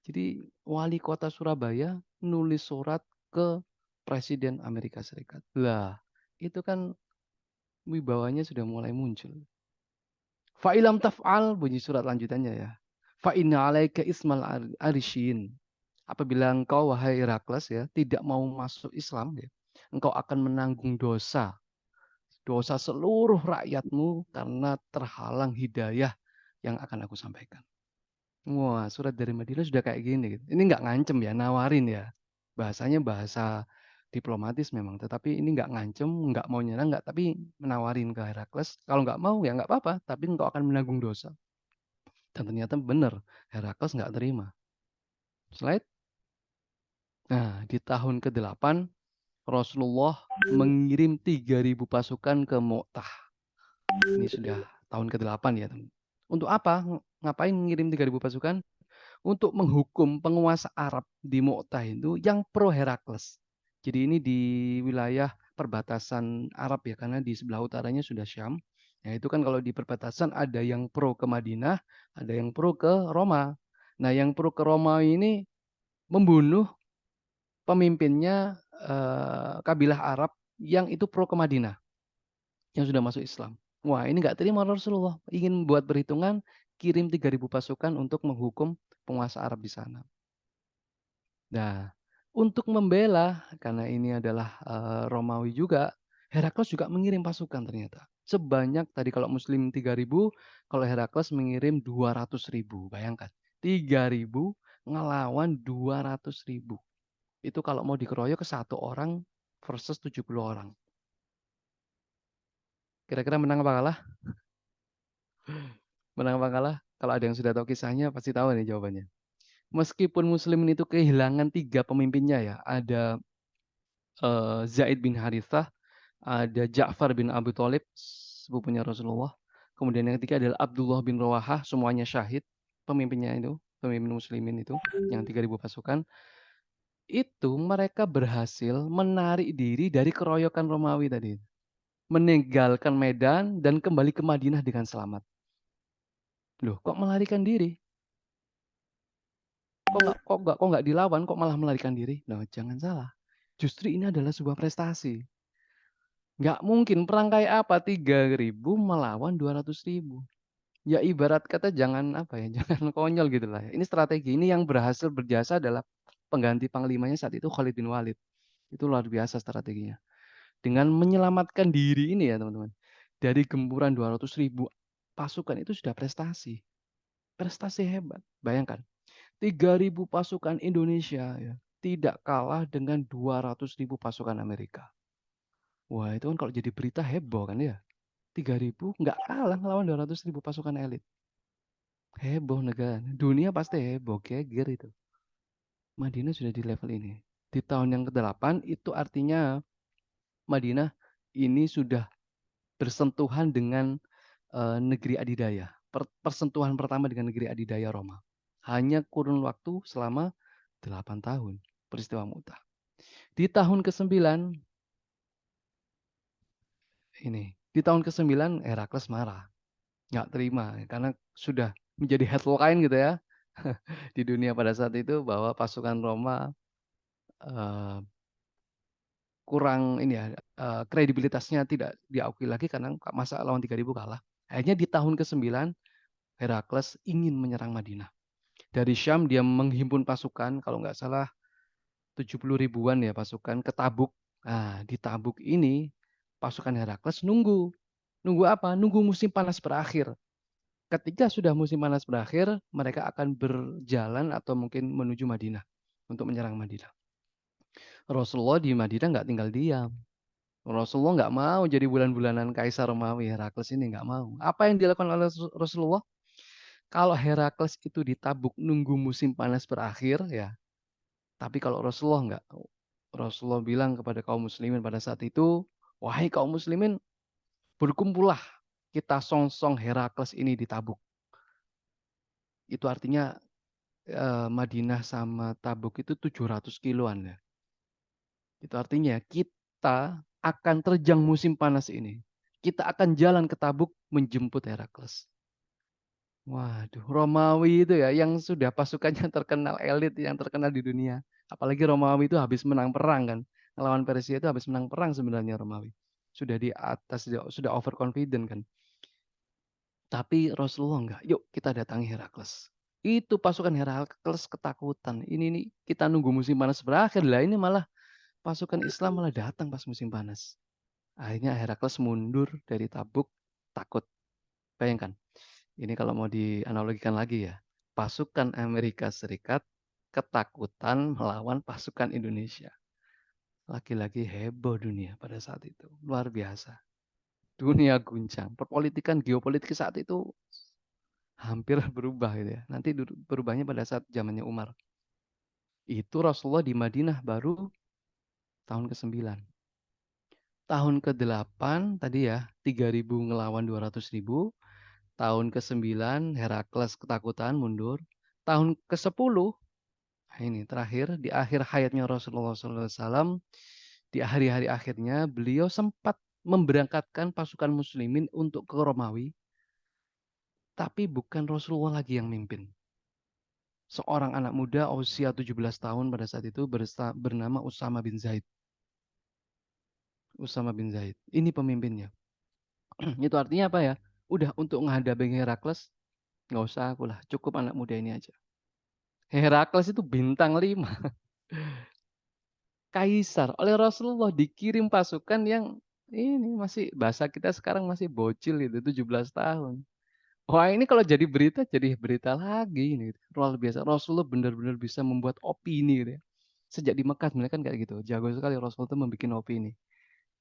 Jadi wali kota Surabaya nulis surat ke Presiden Amerika Serikat. Lah, itu kan wibawanya sudah mulai muncul. Fa'ilam taf'al, bunyi surat lanjutannya ya. Fa'inna alaika ismal arishin. Apabila engkau, wahai Herakles ya, tidak mau masuk Islam ya, engkau akan menanggung dosa. Dosa seluruh rakyatmu karena terhalang hidayah yang akan aku sampaikan. Wah, surat dari Madinah sudah kayak gini, gitu. Ini nggak ngancem ya, nawarin ya. Bahasanya bahasa diplomatis memang, tetapi ini nggak ngancem, nggak mau nyerang, nggak, tapi menawarin ke Herakles. Kalau nggak mau ya nggak apa-apa, tapi engkau akan menanggung dosa. Dan ternyata benar, Herakles nggak terima. Slide. Nah, di tahun ke-8 Rasulullah mengirim 3.000 pasukan ke Mu'tah. Ini sudah tahun ke-8 ya, teman. Untuk apa? Ngapain ngirim 3.000 pasukan? Untuk menghukum penguasa Arab di Mu'tah itu yang pro Herakles. Jadi ini di wilayah perbatasan Arab ya, karena di sebelah utaranya sudah Syam. Nah itu kan kalau di perbatasan ada yang pro ke Madinah, ada yang pro ke Roma. Nah yang pro ke Roma ini membunuh pemimpinnya kabilah Arab yang itu pro ke Madinah, yang sudah masuk Islam. Wah ini nggak terima Rasulullah, ingin buat perhitungan, kirim 3.000 pasukan untuk menghukum penguasa Arab di sana. Nah, untuk membela, karena ini adalah Romawi juga, Herakles juga mengirim pasukan ternyata. Sebanyak tadi kalau Muslim 3.000, kalau Herakles mengirim 200.000. Bayangkan, 3.000 ngelawan 200.000. Itu kalau mau dikeroyok ke satu orang versus 70 orang. Kira-kira menang apa kalah? Menang apa kalah? Kalau ada yang sudah tahu kisahnya pasti tahu nih jawabannya. Meskipun Muslimin itu kehilangan 3 pemimpinnya ya, ada Zaid bin Harithah, ada Ja'far bin Abi Thalib, sepupunya Rasulullah. Kemudian yang ketiga adalah Abdullah bin Rawahah, semuanya syahid, pemimpinnya itu, pemimpin muslimin itu, yang 3.000 pasukan. Itu mereka berhasil menarik diri dari keroyokan Romawi tadi. Meninggalkan Medan dan kembali ke Madinah dengan selamat. Loh, kok melarikan diri? Kok nggak dilawan, kok malah melarikan diri? Nah, jangan salah. Justru ini adalah sebuah prestasi. Nggak mungkin perang kayak apa 3.000 melawan 200.000. Ya ibarat kata jangan apa ya, jangan konyol gitu lah. Ini strategi, ini yang berhasil berjasa adalah pengganti panglimanya saat itu Khalid bin Walid. Itu luar biasa strateginya. Dengan menyelamatkan diri ini ya teman-teman. Dari gempuran 200.000 pasukan itu sudah prestasi. Prestasi hebat. Bayangkan, 3.000 pasukan Indonesia ya, tidak kalah dengan 200.000 pasukan Amerika. Wah itu kan kalau jadi berita heboh kan ya. 3.000 nggak kalah ngelawan 200.000 pasukan elit. Heboh negara. Dunia pasti heboh, geger itu. Madinah sudah di level ini. Di tahun yang ke-8 itu artinya Madinah ini sudah bersentuhan dengan negeri adidaya. Persentuhan pertama dengan negeri adidaya Roma. Hanya kurun waktu selama 8 tahun peristiwa Mu'tah. Di tahun ke-9 di tahun ke-9 Herakles marah, nggak terima karena sudah menjadi headline gitu ya di dunia pada saat itu bahwa pasukan Roma eh, kurang ini ya, kredibilitasnya tidak diakui lagi karena masa lawan 3.000 kalah. Akhirnya di tahun ke-9 Herakles ingin menyerang Madinah. Dari Syam dia menghimpun pasukan kalau nggak salah 70 ribuan ya pasukan ke Tabuk. Nah, di Tabuk ini pasukan Herakles nunggu. Nunggu apa? Nunggu musim panas berakhir. Ketika sudah musim panas berakhir, mereka akan berjalan atau mungkin menuju Madinah untuk menyerang Madinah. Rasulullah di Madinah nggak tinggal diam. Rasulullah nggak mau jadi bulan-bulanan Kaisar Romawi Herakles ini nggak mau. Apa yang dilakukan oleh Rasulullah? Kalau Herakles itu ditabuk nunggu musim panas berakhir ya. Tapi kalau Rasulullah nggak. Rasulullah bilang kepada kaum muslimin pada saat itu, wahai kaum muslimin, berkumpullah kita songsong Herakles ini ditabuk. Itu artinya Madinah sama Tabuk itu 700 kiloan ya. Itu artinya kita akan terjang musim panas ini. Kita akan jalan ke Tabuk menjemput Herakles. Waduh, Romawi itu ya yang sudah pasukannya terkenal elit yang terkenal di dunia. Apalagi Romawi itu habis menang perang kan. Melawan Persia itu habis menang perang sebenarnya Romawi. Sudah di atas, sudah overconfident kan. Tapi Rasulullah enggak. Yuk kita datangi Herakles. Itu pasukan Herakles ketakutan. Ini nih kita nunggu musim panas berakhir lah. Ini malah pasukan Islam malah datang pas musim panas. Akhirnya Herakles mundur dari Tabuk takut. Bayangkan. Ini kalau mau dianalogikan lagi ya. Pasukan Amerika Serikat ketakutan melawan pasukan Indonesia. Lagi-lagi heboh dunia pada saat itu. Luar biasa. Dunia guncang. Perpolitikan geopolitik saat itu hampir berubah gitu ya. Nanti berubahnya pada saat zamannya Umar. Itu Rasulullah di Madinah baru tahun ke-9. Tahun ke-8 tadi ya, 3.000 ngelawan 200.000. Tahun ke-9 Herakles ketakutan mundur. Tahun ke-10, nah ini terakhir di akhir hayatnya Rasulullah SAW, di hari-hari akhirnya beliau sempat memberangkatkan pasukan muslimin untuk ke Romawi, tapi bukan Rasulullah lagi yang mimpin. Seorang anak muda usia 17 tahun pada saat itu bernama Usama bin Zaid. Usama bin Zaid. Ini pemimpinnya. Itu artinya apa ya? Udah untuk menghadapi Herakles, nggak usah aku lah. Cukup anak muda ini aja. Herakles itu bintang 5. Kaisar. Oleh Rasulullah dikirim pasukan yang ini masih bahasa kita sekarang masih bocil itu 17 tahun. Wah ini kalau jadi berita lagi ini. Luar biasa. Rasulullah benar-benar bisa membuat opini gitu ya. Sejak di Mekah sebenarnya kan kayak gitu. Jago sekali Rasul itu membuat opini.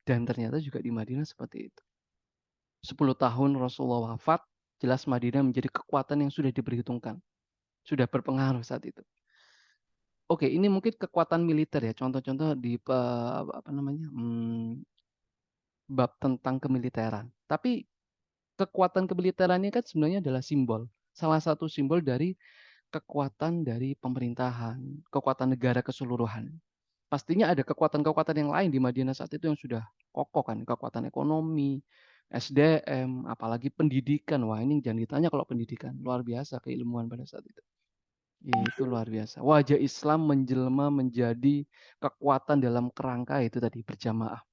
Dan ternyata juga di Madinah seperti itu. 10 tahun Rasulullah wafat, jelas Madinah menjadi kekuatan yang sudah diperhitungkan. Sudah berpengaruh saat itu. Oke, ini mungkin kekuatan militer ya. Contoh-contoh di apa namanya bab tentang kemiliteran. Tapi kekuatan kemiliteran ini kan sebenarnya adalah simbol. Salah satu simbol dari kekuatan dari pemerintahan, kekuatan negara keseluruhan. Pastinya ada kekuatan-kekuatan yang lain di Madinah saat itu yang sudah kokoh kan, kekuatan ekonomi, SDM, apalagi pendidikan. Wah, ini jangan ditanya kalau pendidikan, luar biasa keilmuan pada saat itu. Itu luar biasa. Wajah Islam menjelma menjadi kekuatan dalam kerangka itu tadi berjamaah.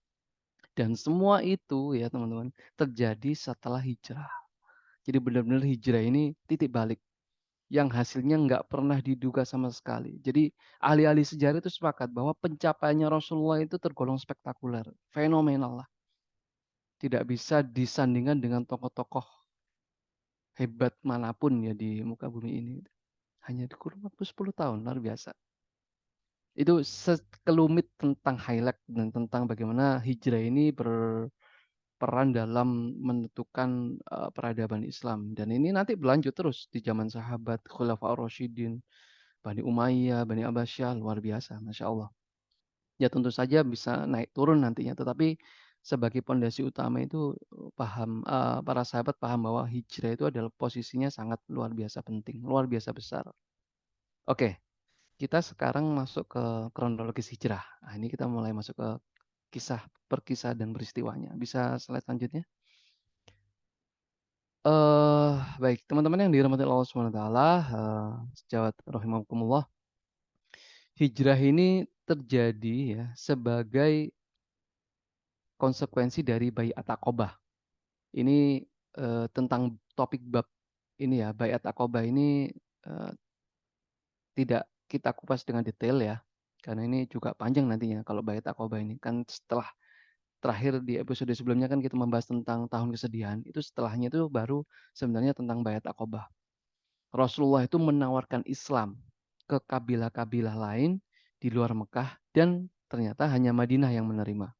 Dan semua itu ya teman-teman terjadi setelah hijrah. Jadi benar-benar hijrah ini titik balik yang hasilnya nggak pernah diduga sama sekali. Jadi ahli-ahli sejarah itu sepakat bahwa pencapaiannya Rasulullah itu tergolong spektakuler, fenomenal lah. Tidak bisa disandingkan dengan tokoh-tokoh hebat manapun ya di muka bumi ini. Hanya di kurun waktu 10 tahun, luar biasa. Itu sekelumit tentang highlight dan tentang bagaimana hijrah ini berperan dalam menentukan peradaban Islam. Dan ini nanti berlanjut terus di zaman sahabat, Khulafaur Rasyidin, Bani Umayyah, Bani Abbasiyah, luar biasa, Masya Allah. Ya tentu saja bisa naik turun nantinya, tetapi sebagai pondasi utama itu para sahabat paham bahwa hijrah itu adalah posisinya sangat luar biasa penting, luar biasa besar. Oke, kita sekarang masuk ke kronologis hijrah. Nah, ini kita mulai masuk ke kisah perkisah dan peristiwanya. Bisa slide selanjutnya? Baik, teman-teman yang dirahmati Allah Subhanahu wa taala, sejawat rahimakumullah. Hijrah ini terjadi ya sebagai konsekuensi dari Baiat Aqobah. Ini tentang topik bab ini ya, Baiat Aqobah ini eh, tidak kita kupas dengan detail ya, karena ini juga panjang nantinya kalau Baiat Aqobah ini kan setelah Terakhir di episode sebelumnya kan kita membahas tentang tahun kesedihan, itu setelahnya itu baru sebenarnya tentang Baiat Aqobah. Rasulullah itu menawarkan Islam ke kabilah-kabilah lain di luar Mekah dan ternyata hanya Madinah yang menerima.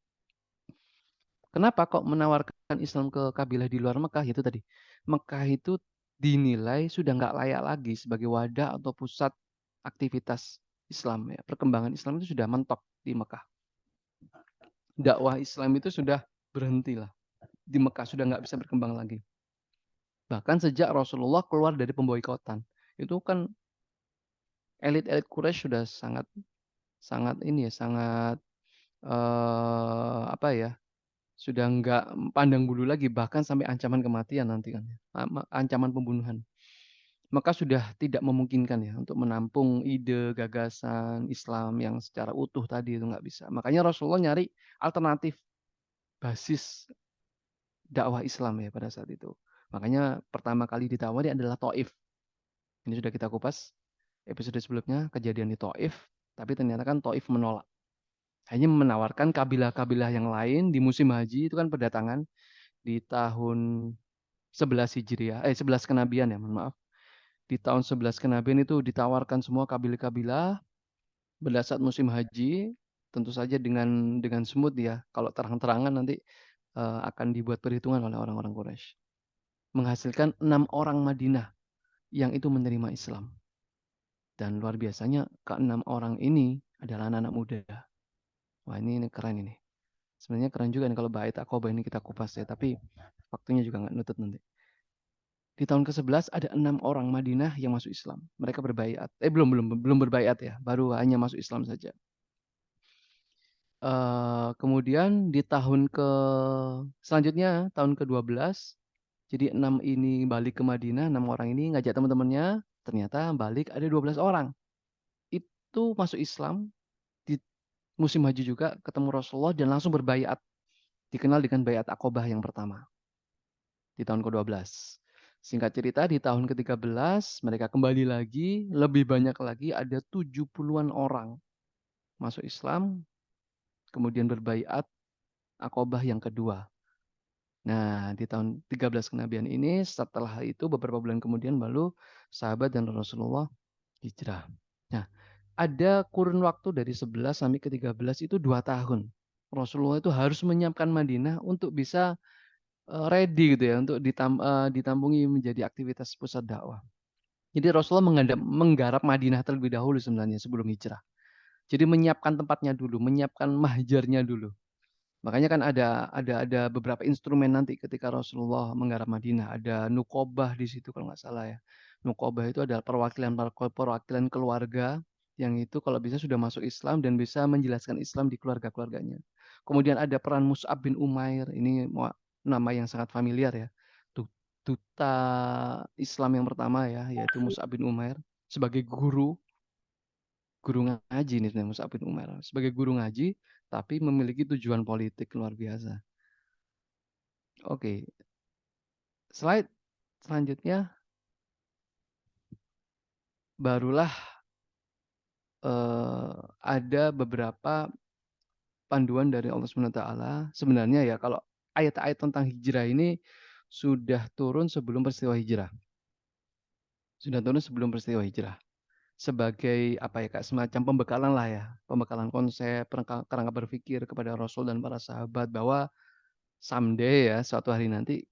Kenapa kok menawarkan Islam ke kabilah di luar Mekah? Itu tadi, Mekah itu dinilai sudah nggak layak lagi sebagai wadah atau pusat aktivitas Islam ya. Perkembangan Islam itu sudah mentok di Mekah. Dakwah Islam itu sudah berhenti lah di Mekah, sudah nggak bisa berkembang lagi. Bahkan sejak Rasulullah keluar dari pemboikotan, itu kan elit-elit Quraisy sudah sangat sangat ini ya, sangat apa ya, sudah nggak pandang bulu lagi, bahkan sampai ancaman kematian nanti kan, ya. Ancaman pembunuhan. Maka sudah tidak memungkinkan ya untuk menampung ide, gagasan Islam yang secara utuh tadi itu nggak bisa. Makanya Rasulullah nyari alternatif basis dakwah Islam ya pada saat itu. Makanya pertama kali ditawari adalah Taif. Ini sudah kita kupas episode sebelumnya, kejadian di Taif, tapi ternyata kan Taif menolak. Hanya menawarkan kabilah-kabilah yang lain di musim haji itu kan berdatangan di tahun 11 Hijriah, 11 Kenabian ya, mohon maaf. Di tahun 11 Kenabian itu ditawarkan semua kabilah-kabilah pada saat musim haji, tentu saja dengan smooth ya. Kalau terang-terangan nanti akan dibuat perhitungan oleh orang-orang Quraisy. Menghasilkan 6 orang Madinah yang itu menerima Islam. Dan luar biasanya keenam orang ini adalah anak-anak muda. Wah ini keren ini. Sebenarnya keren juga nih kalau bait Aqobah ini kita kupas ya. Tapi waktunya juga nggak nutut nanti. Di tahun ke-11 ada 6 orang Madinah yang masuk Islam. Mereka berbaiat. Belum berbaiat ya. Baru hanya masuk Islam saja. Kemudian di tahun selanjutnya tahun ke-12, jadi 6 ini balik ke Madinah, 6 orang ini ngajak teman-temannya, ternyata balik ada 12 orang. Itu masuk Islam di musim haji juga ketemu Rasulullah dan langsung berbaiat. Dikenal dengan baiat Aqobah yang pertama di tahun ke-12. Singkat cerita di tahun ke-13 mereka kembali lagi, lebih banyak lagi ada 70-an orang masuk Islam, kemudian berbaiat Aqobah yang kedua. Nah, di tahun 13 kenabian ini, setelah itu beberapa bulan kemudian baru sahabat dan Rasulullah hijrah. Nah, ada kurun waktu dari 11 sampai ke 13 itu 2 tahun. Rasulullah itu harus menyiapkan Madinah untuk bisa ready gitu ya, untuk ditampung menjadi aktivitas pusat dakwah. Jadi Rasulullah menggarap Madinah terlebih dahulu sebenarnya sebelum hijrah. Jadi menyiapkan tempatnya dulu, menyiapkan mahjarnya dulu. Makanya kan ada beberapa instrumen nanti ketika Rasulullah menggarap Madinah. Ada Nuqobah di situ kalau nggak salah ya. Nuqobah itu adalah perwakilan keluarga yang itu kalau bisa sudah masuk Islam dan bisa menjelaskan Islam di keluarga-keluarganya. Kemudian ada peran Mus'ab bin Umair. Ini nama yang sangat familiar ya. Duta Islam yang pertama ya, yaitu Mus'ab bin Umair sebagai guru ngaji nih sebenarnya Mus'ab bin Umair. Sebagai guru ngaji tapi memiliki tujuan politik luar biasa. Oke, slide selanjutnya barulah ada beberapa panduan dari Allah Subhanahu wa taala. Sebenarnya ya kalau ayat-ayat tentang hijrah ini sudah turun sebelum peristiwa hijrah. Sudah turun sebelum peristiwa hijrah. Sebagai apa ya Kak, semacam pembekalan lah ya, pembekalan konsep, kerangka berpikir kepada Rasul dan para sahabat bahwa someday ya, suatu hari nanti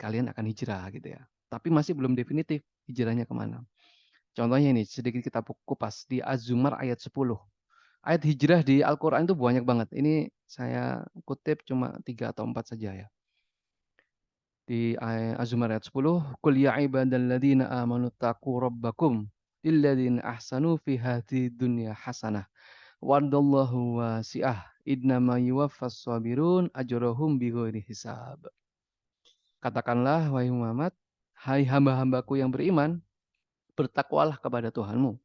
kalian akan hijrah gitu ya. Tapi masih belum definitif hijrahnya kemana. Contohnya ini sedikit kita kupas di Az-Zumar ayat 10. Ayat hijrah di Al-Quran itu banyak banget. Ini saya kutip cuma 3 atau 4 saja ya. Di Az-Zumar ayat 10, "Qul ya ibadalladzina amanu taqu rabbakum lilladzina ahsanu fi hadhihi dunya hasanah. Wadallahu wasi'ah. Innama yuwaffas sabirun ajrahum bighairi hisab." Katakanlah wahai Muhammad, hai hamba-hambaku yang beriman, bertakwalah kepada Tuhanmu.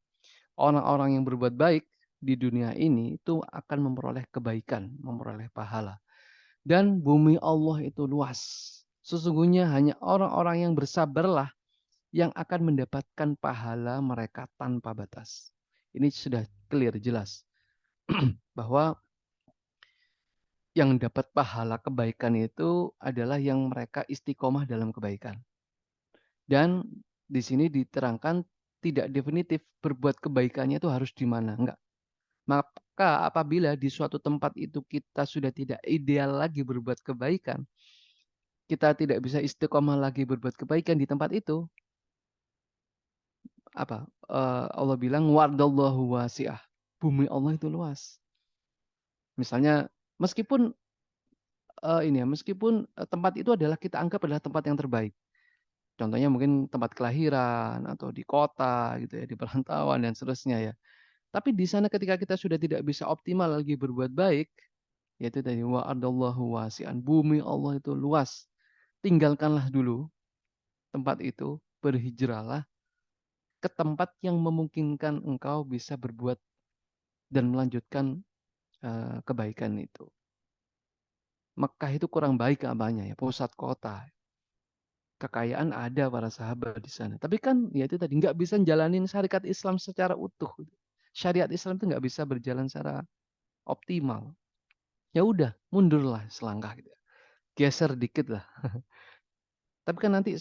Orang-orang yang berbuat baik di dunia ini itu akan memperoleh kebaikan, memperoleh pahala. Dan bumi Allah itu luas. Sesungguhnya hanya orang-orang yang bersabarlah yang akan mendapatkan pahala mereka tanpa batas. Ini sudah clear, jelas. Bahwa Yang dapat pahala kebaikan itu adalah yang mereka istiqomah dalam kebaikan. Dan di sini diterangkan tidak definitif berbuat kebaikannya itu harus di mana, enggak. Maka apabila di suatu tempat itu kita sudah tidak ideal lagi berbuat kebaikan, kita tidak bisa istiqomah lagi berbuat kebaikan di tempat itu, apa? Allah bilang wardallahu wasi'ah. Bumi Allah itu luas. Misalnya meskipun ini ya, meskipun tempat itu adalah kita anggap adalah tempat yang terbaik. Contohnya mungkin tempat kelahiran atau di kota gitu ya, di perantauan dan seterusnya ya. Tapi di sana ketika kita sudah tidak bisa optimal lagi berbuat baik, yaitu tadi wa'adallahu wasi'an, bumi Allah itu luas. Tinggalkanlah dulu tempat itu, berhijrahlah ke tempat yang memungkinkan engkau bisa berbuat dan melanjutkan kebaikan itu. Mekah itu kurang baik apanya ya, pusat kota. Kekayaan ada para sahabat di sana. Tapi kan ya itu tadi nggak bisa jalanin syariat Islam secara utuh. Syariat Islam itu nggak bisa berjalan secara optimal. Ya udah, mundurlah selangkah gitu. Geser dikit lah. Tapi kan nanti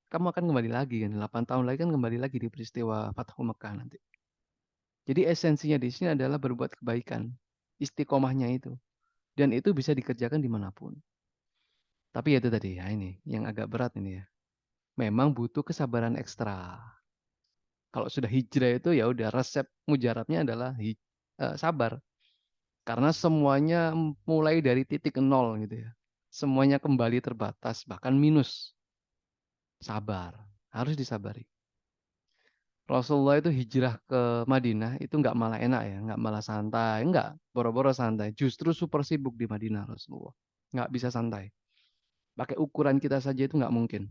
kamu akan kembali lagi kan, 8 tahun lagi kan kembali lagi di peristiwa Fathu Mekah nanti. Jadi esensinya di sini adalah berbuat kebaikan. Istiqomahnya itu. Dan itu bisa dikerjakan dimanapun. Tapi ya itu tadi ya ini, yang agak berat ini ya. Memang butuh kesabaran ekstra. Kalau sudah hijrah itu ya udah resep mujarabnya adalah sabar. Karena semuanya mulai dari titik nol gitu ya. Semuanya kembali terbatas, bahkan minus. Sabar, harus disabari. Rasulullah itu hijrah ke Madinah itu nggak malah enak ya, nggak malah santai, nggak boro-boro santai. Justru super sibuk di Madinah Rasulullah, nggak bisa santai. Pakai ukuran kita saja itu nggak mungkin.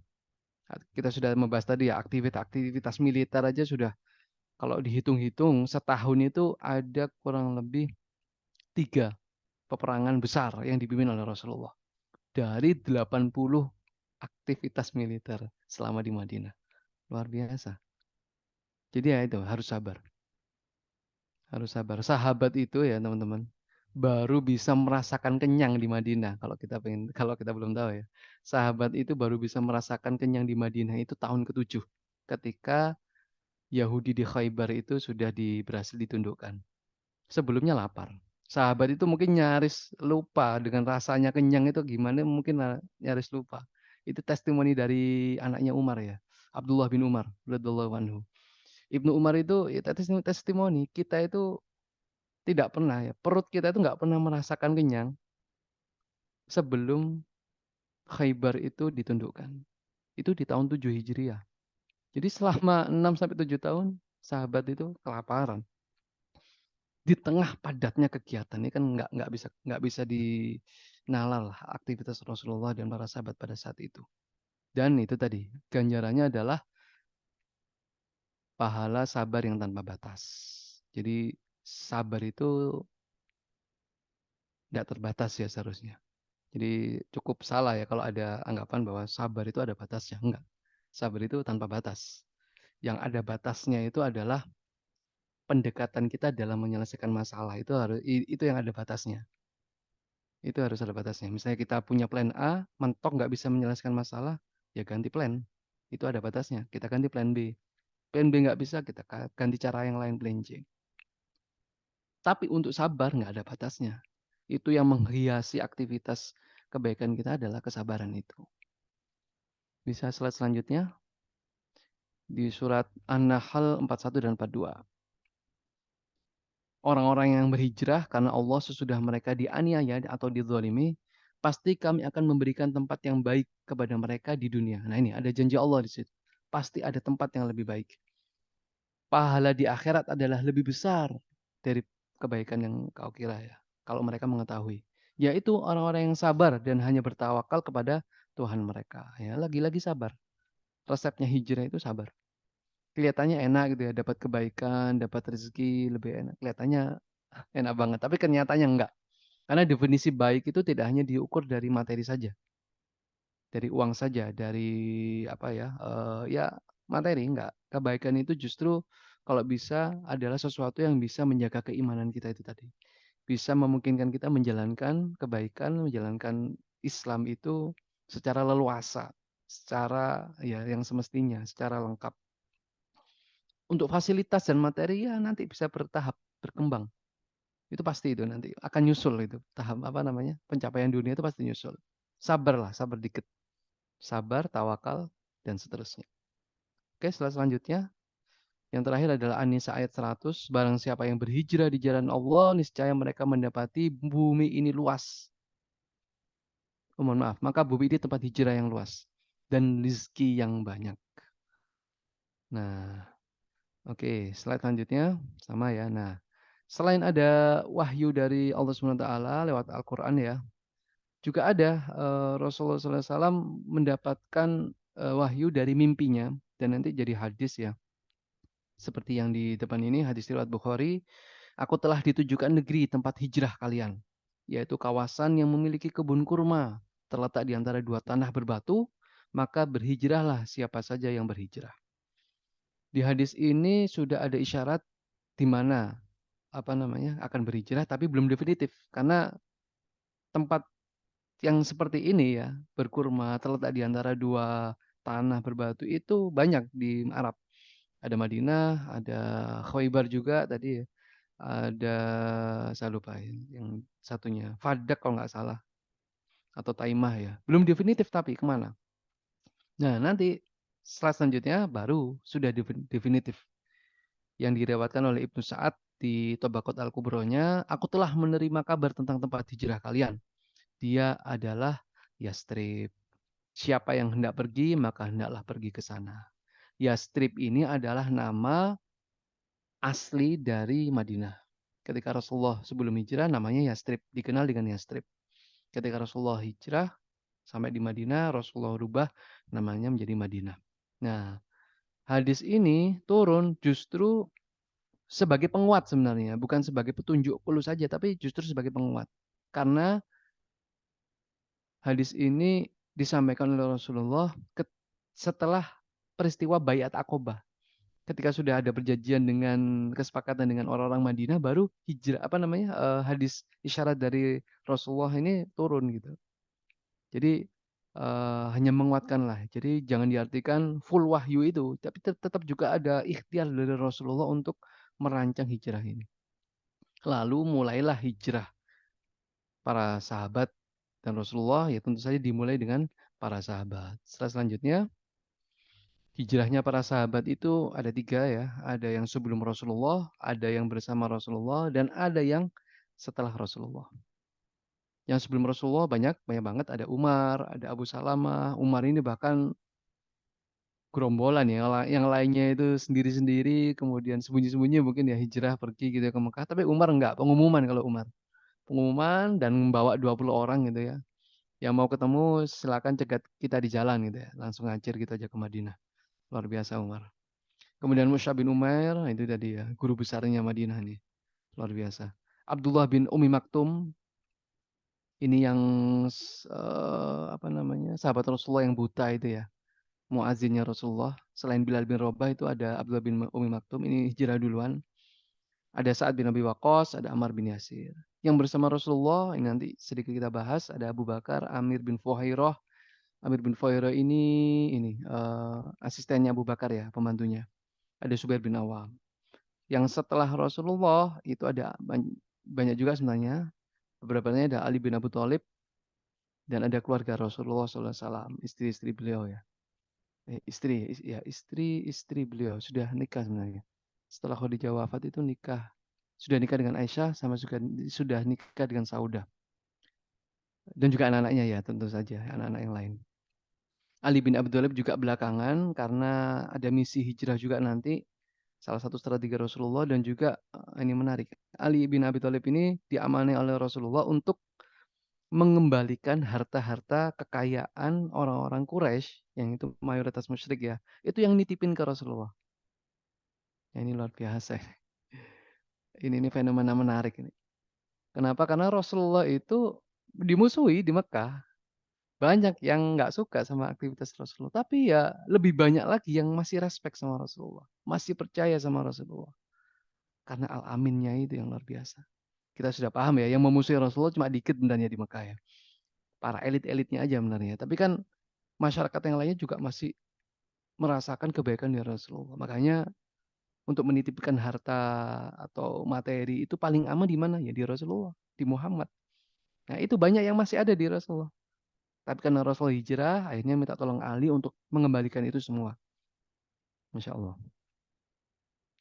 Kita sudah membahas tadi ya aktivitas militer aja sudah kalau dihitung-hitung setahun itu ada kurang lebih 3 peperangan besar yang dipimpin oleh Rasulullah dari 80 aktivitas militer selama di Madinah. Luar biasa. Jadi ya itu harus sabar. Harus sabar. Sahabat itu ya teman-teman baru bisa merasakan kenyang di Madinah kalau kita belum tahu ya. Sahabat itu baru bisa merasakan kenyang di Madinah itu tahun ke-7 ketika Yahudi di Khaybar itu sudah berhasil ditundukkan. Sebelumnya lapar. Sahabat itu mungkin nyaris lupa dengan rasanya kenyang itu gimana mungkin nyaris lupa. Itu testimoni dari anaknya Umar ya. Abdullah bin Umar radhiyallahu anhu. Ibnu Umar itu ya, testimoni kita itu tidak pernah ya, perut kita itu nggak pernah merasakan kenyang sebelum Khaybar itu ditundukkan. Itu di tahun 7 Hijriah. Jadi selama 6 sampai 7 tahun sahabat itu kelaparan. Di tengah padatnya kegiatan ini kan nggak bisa dinalar lah aktivitas Rasulullah dan para sahabat pada saat itu. Dan itu tadi ganjarannya adalah pahala sabar yang tanpa batas. Jadi sabar itu nggak terbatas ya seharusnya. Jadi cukup salah ya kalau ada anggapan bahwa sabar itu ada batasnya. Enggak. Sabar itu tanpa batas. Yang ada batasnya itu adalah pendekatan kita dalam menyelesaikan masalah itu yang ada batasnya. Itu harus ada batasnya. Misalnya kita punya plan A, mentok nggak bisa menyelesaikan masalah, ya ganti plan. Itu ada batasnya. Kita ganti plan B. Plan B nggak bisa, kita ganti cara yang lain, plan C. Tapi untuk sabar nggak ada batasnya. Itu yang menghiasi aktivitas kebaikan kita adalah kesabaran itu. Bisa slide selanjutnya. Di surat An-Nahl 41 dan 42. Orang-orang yang berhijrah karena Allah sesudah mereka dianiaya atau dizalimi, pasti kami akan memberikan tempat yang baik kepada mereka di dunia. Nah ini ada janji Allah di situ. Pasti ada tempat yang lebih baik. Pahala di akhirat adalah lebih besar dari kebaikan yang kau kira ya. Kalau mereka mengetahui. Yaitu orang-orang yang sabar dan hanya bertawakal kepada Tuhan mereka. Ya, lagi-lagi sabar. Resepnya hijrah itu sabar. Kelihatannya enak gitu ya, dapat kebaikan, dapat rezeki, lebih enak. Kelihatannya enak banget, tapi kenyataannya enggak. Karena definisi baik itu tidak hanya diukur dari materi saja, dari uang saja, dari apa ya, ya materi enggak. Kebaikan itu justru kalau bisa adalah sesuatu yang bisa menjaga keimanan kita itu tadi. bisa memungkinkan kita menjalankan kebaikan, menjalankan Islam itu secara leluasa, secara ya yang semestinya, secara lengkap. Untuk fasilitas dan materi ya nanti bisa bertahap berkembang. Itu pasti itu nanti akan nyusul itu tahap apa namanya pencapaian dunia itu pasti nyusul. Sabar lah, sabar dikit, sabar, tawakal dan seterusnya. Oke, selanjutnya yang terakhir adalah An-Nisa ayat 100. Barang siapa yang berhijrah di jalan Allah, niscaya mereka mendapati bumi ini luas. Oh, mohon maaf, maka bumi ini tempat hijrah yang luas dan rezeki yang banyak. Nah, oke, slide selanjutnya sama ya. Nah, selain ada wahyu dari Allah Subhanahu wa taala lewat Al-Qur'an ya, juga ada Rasulullah SAW mendapatkan wahyu dari mimpinya dan nanti jadi hadis ya. Seperti yang di depan ini hadis riwayat Bukhari, aku telah ditujukan negeri tempat hijrah kalian, yaitu kawasan yang memiliki kebun kurma terletak di antara dua tanah berbatu, maka berhijrahlah siapa saja yang berhijrah. Di hadis ini sudah ada isyarat di mana apa namanya akan berhijrah tapi belum definitif karena tempat yang seperti ini ya berkurma terletak di antara dua tanah berbatu itu banyak di Arab. Ada Madinah, ada Khaybar juga tadi ya. Ada saya lupa yang satunya Fadak kalau nggak salah atau Taimah ya. Belum definitif tapi kemana. Nah nanti slide selanjutnya baru sudah definitif yang direwatkan oleh Ibnu Sa'ad di Tabaqat Al-Kubronya, aku telah menerima kabar tentang tempat hijrah kalian. Dia adalah Yastrib. Siapa yang hendak pergi, maka hendaklah pergi ke sana. Yastrib ini adalah nama asli dari Madinah. Ketika Rasulullah sebelum hijrah namanya Yastrib, dikenal dengan Yastrib. Ketika Rasulullah hijrah sampai di Madinah, Rasulullah rubah namanya menjadi Madinah. Nah, hadis ini turun justru sebagai penguat sebenarnya, bukan sebagai petunjuk ulu saja, tapi justru sebagai penguat. Karena hadis ini disampaikan oleh Rasulullah setelah peristiwa Baiat Aqobah. Ketika sudah ada perjanjian dengan kesepakatan dengan orang-orang Madinah, baru hijrah apa namanya hadis isyarat dari Rasulullah ini turun gitu. Jadi hanya menguatkan lah. Jadi jangan diartikan full wahyu itu, tapi tetap juga ada ikhtiar dari Rasulullah untuk merancang hijrah ini. Lalu mulailah hijrah para sahabat dan Rasulullah ya tentu saja dimulai dengan para sahabat. Selanjutnya hijrahnya para sahabat itu ada tiga ya. Ada yang sebelum Rasulullah, ada yang bersama Rasulullah, dan ada yang setelah Rasulullah. Yang sebelum Rasulullah banyak, banyak banget. Ada Umar, ada Abu Salamah. Umar ini bahkan gerombolan ya. Yang lainnya itu sendiri-sendiri, kemudian sembunyi-sembunyi mungkin ya hijrah pergi gitu ya ke Mekah. Tapi Umar enggak, pengumuman kalau Umar. Pengumuman dan membawa 20 orang gitu ya. Yang mau ketemu silakan cegat kita di jalan gitu ya. Langsung ngacir gitu aja ke Madinah. Luar biasa Umar. Kemudian Mus'ab bin Umair, nah itu tadi ya, guru besarnya Madinah nih. Luar biasa. Abdullah bin Umi Maktum, ini yang apa namanya, sahabat Rasulullah yang buta itu ya. Muazzinnya Rasulullah. Selain Bilal bin Rabah itu ada Abdullah bin Umi Maktum, ini hijrah duluan. Ada Sa'ad bin Abi Waqqas, ada Ammar bin Yasir. Yang bersama Rasulullah, ini nanti sedikit kita bahas, ada Abu Bakar, Amir bin Fuhairah. Amir bin Fuhairah ini asistennya Abu Bakar ya, pembantunya. Ada Zubair bin Awam. Yang setelah Rasulullah itu ada banyak juga sebenarnya. Beberapanya ada Ali bin Abu Thalib dan ada keluarga Rasulullah SAW, istri-istri beliau ya. Istri beliau sudah nikah sebenarnya. Setelah Khadijah wafat itu nikah. Sudah nikah dengan Aisyah sama juga sudah nikah dengan Saudah. Dan juga anak-anaknya ya tentu saja, anak-anak yang lain. Ali bin Abi Thalib juga belakangan karena ada misi hijrah juga nanti salah satu strategi Rasulullah dan juga ini menarik. Ali bin Abi Thalib ini diamanai oleh Rasulullah untuk mengembalikan harta-harta kekayaan orang-orang Quraisy yang itu mayoritas musyrik ya. Itu yang nitipin ke Rasulullah. Ya, ini luar biasa. Ini fenomena menarik ini. Kenapa? Karena Rasulullah itu dimusuhi di Mekah. Banyak yang nggak suka sama aktivitas Rasulullah. Tapi ya lebih banyak lagi yang masih respect sama Rasulullah. Masih percaya sama Rasulullah. Karena al-aminnya itu yang luar biasa. Kita sudah paham ya, yang memusuhi Rasulullah cuma dikit benarnya di Mekah ya. Para elit-elitnya aja benarnya. Tapi kan masyarakat yang lainnya juga masih merasakan kebaikan dari Rasulullah. Makanya untuk menitipkan harta atau materi itu paling aman di mana? Ya di Rasulullah, di Muhammad. Nah, itu banyak yang masih ada di Rasulullah. Tapi karena Rasulullah hijrah, akhirnya minta tolong Ali untuk mengembalikan itu semua. Masya Allah.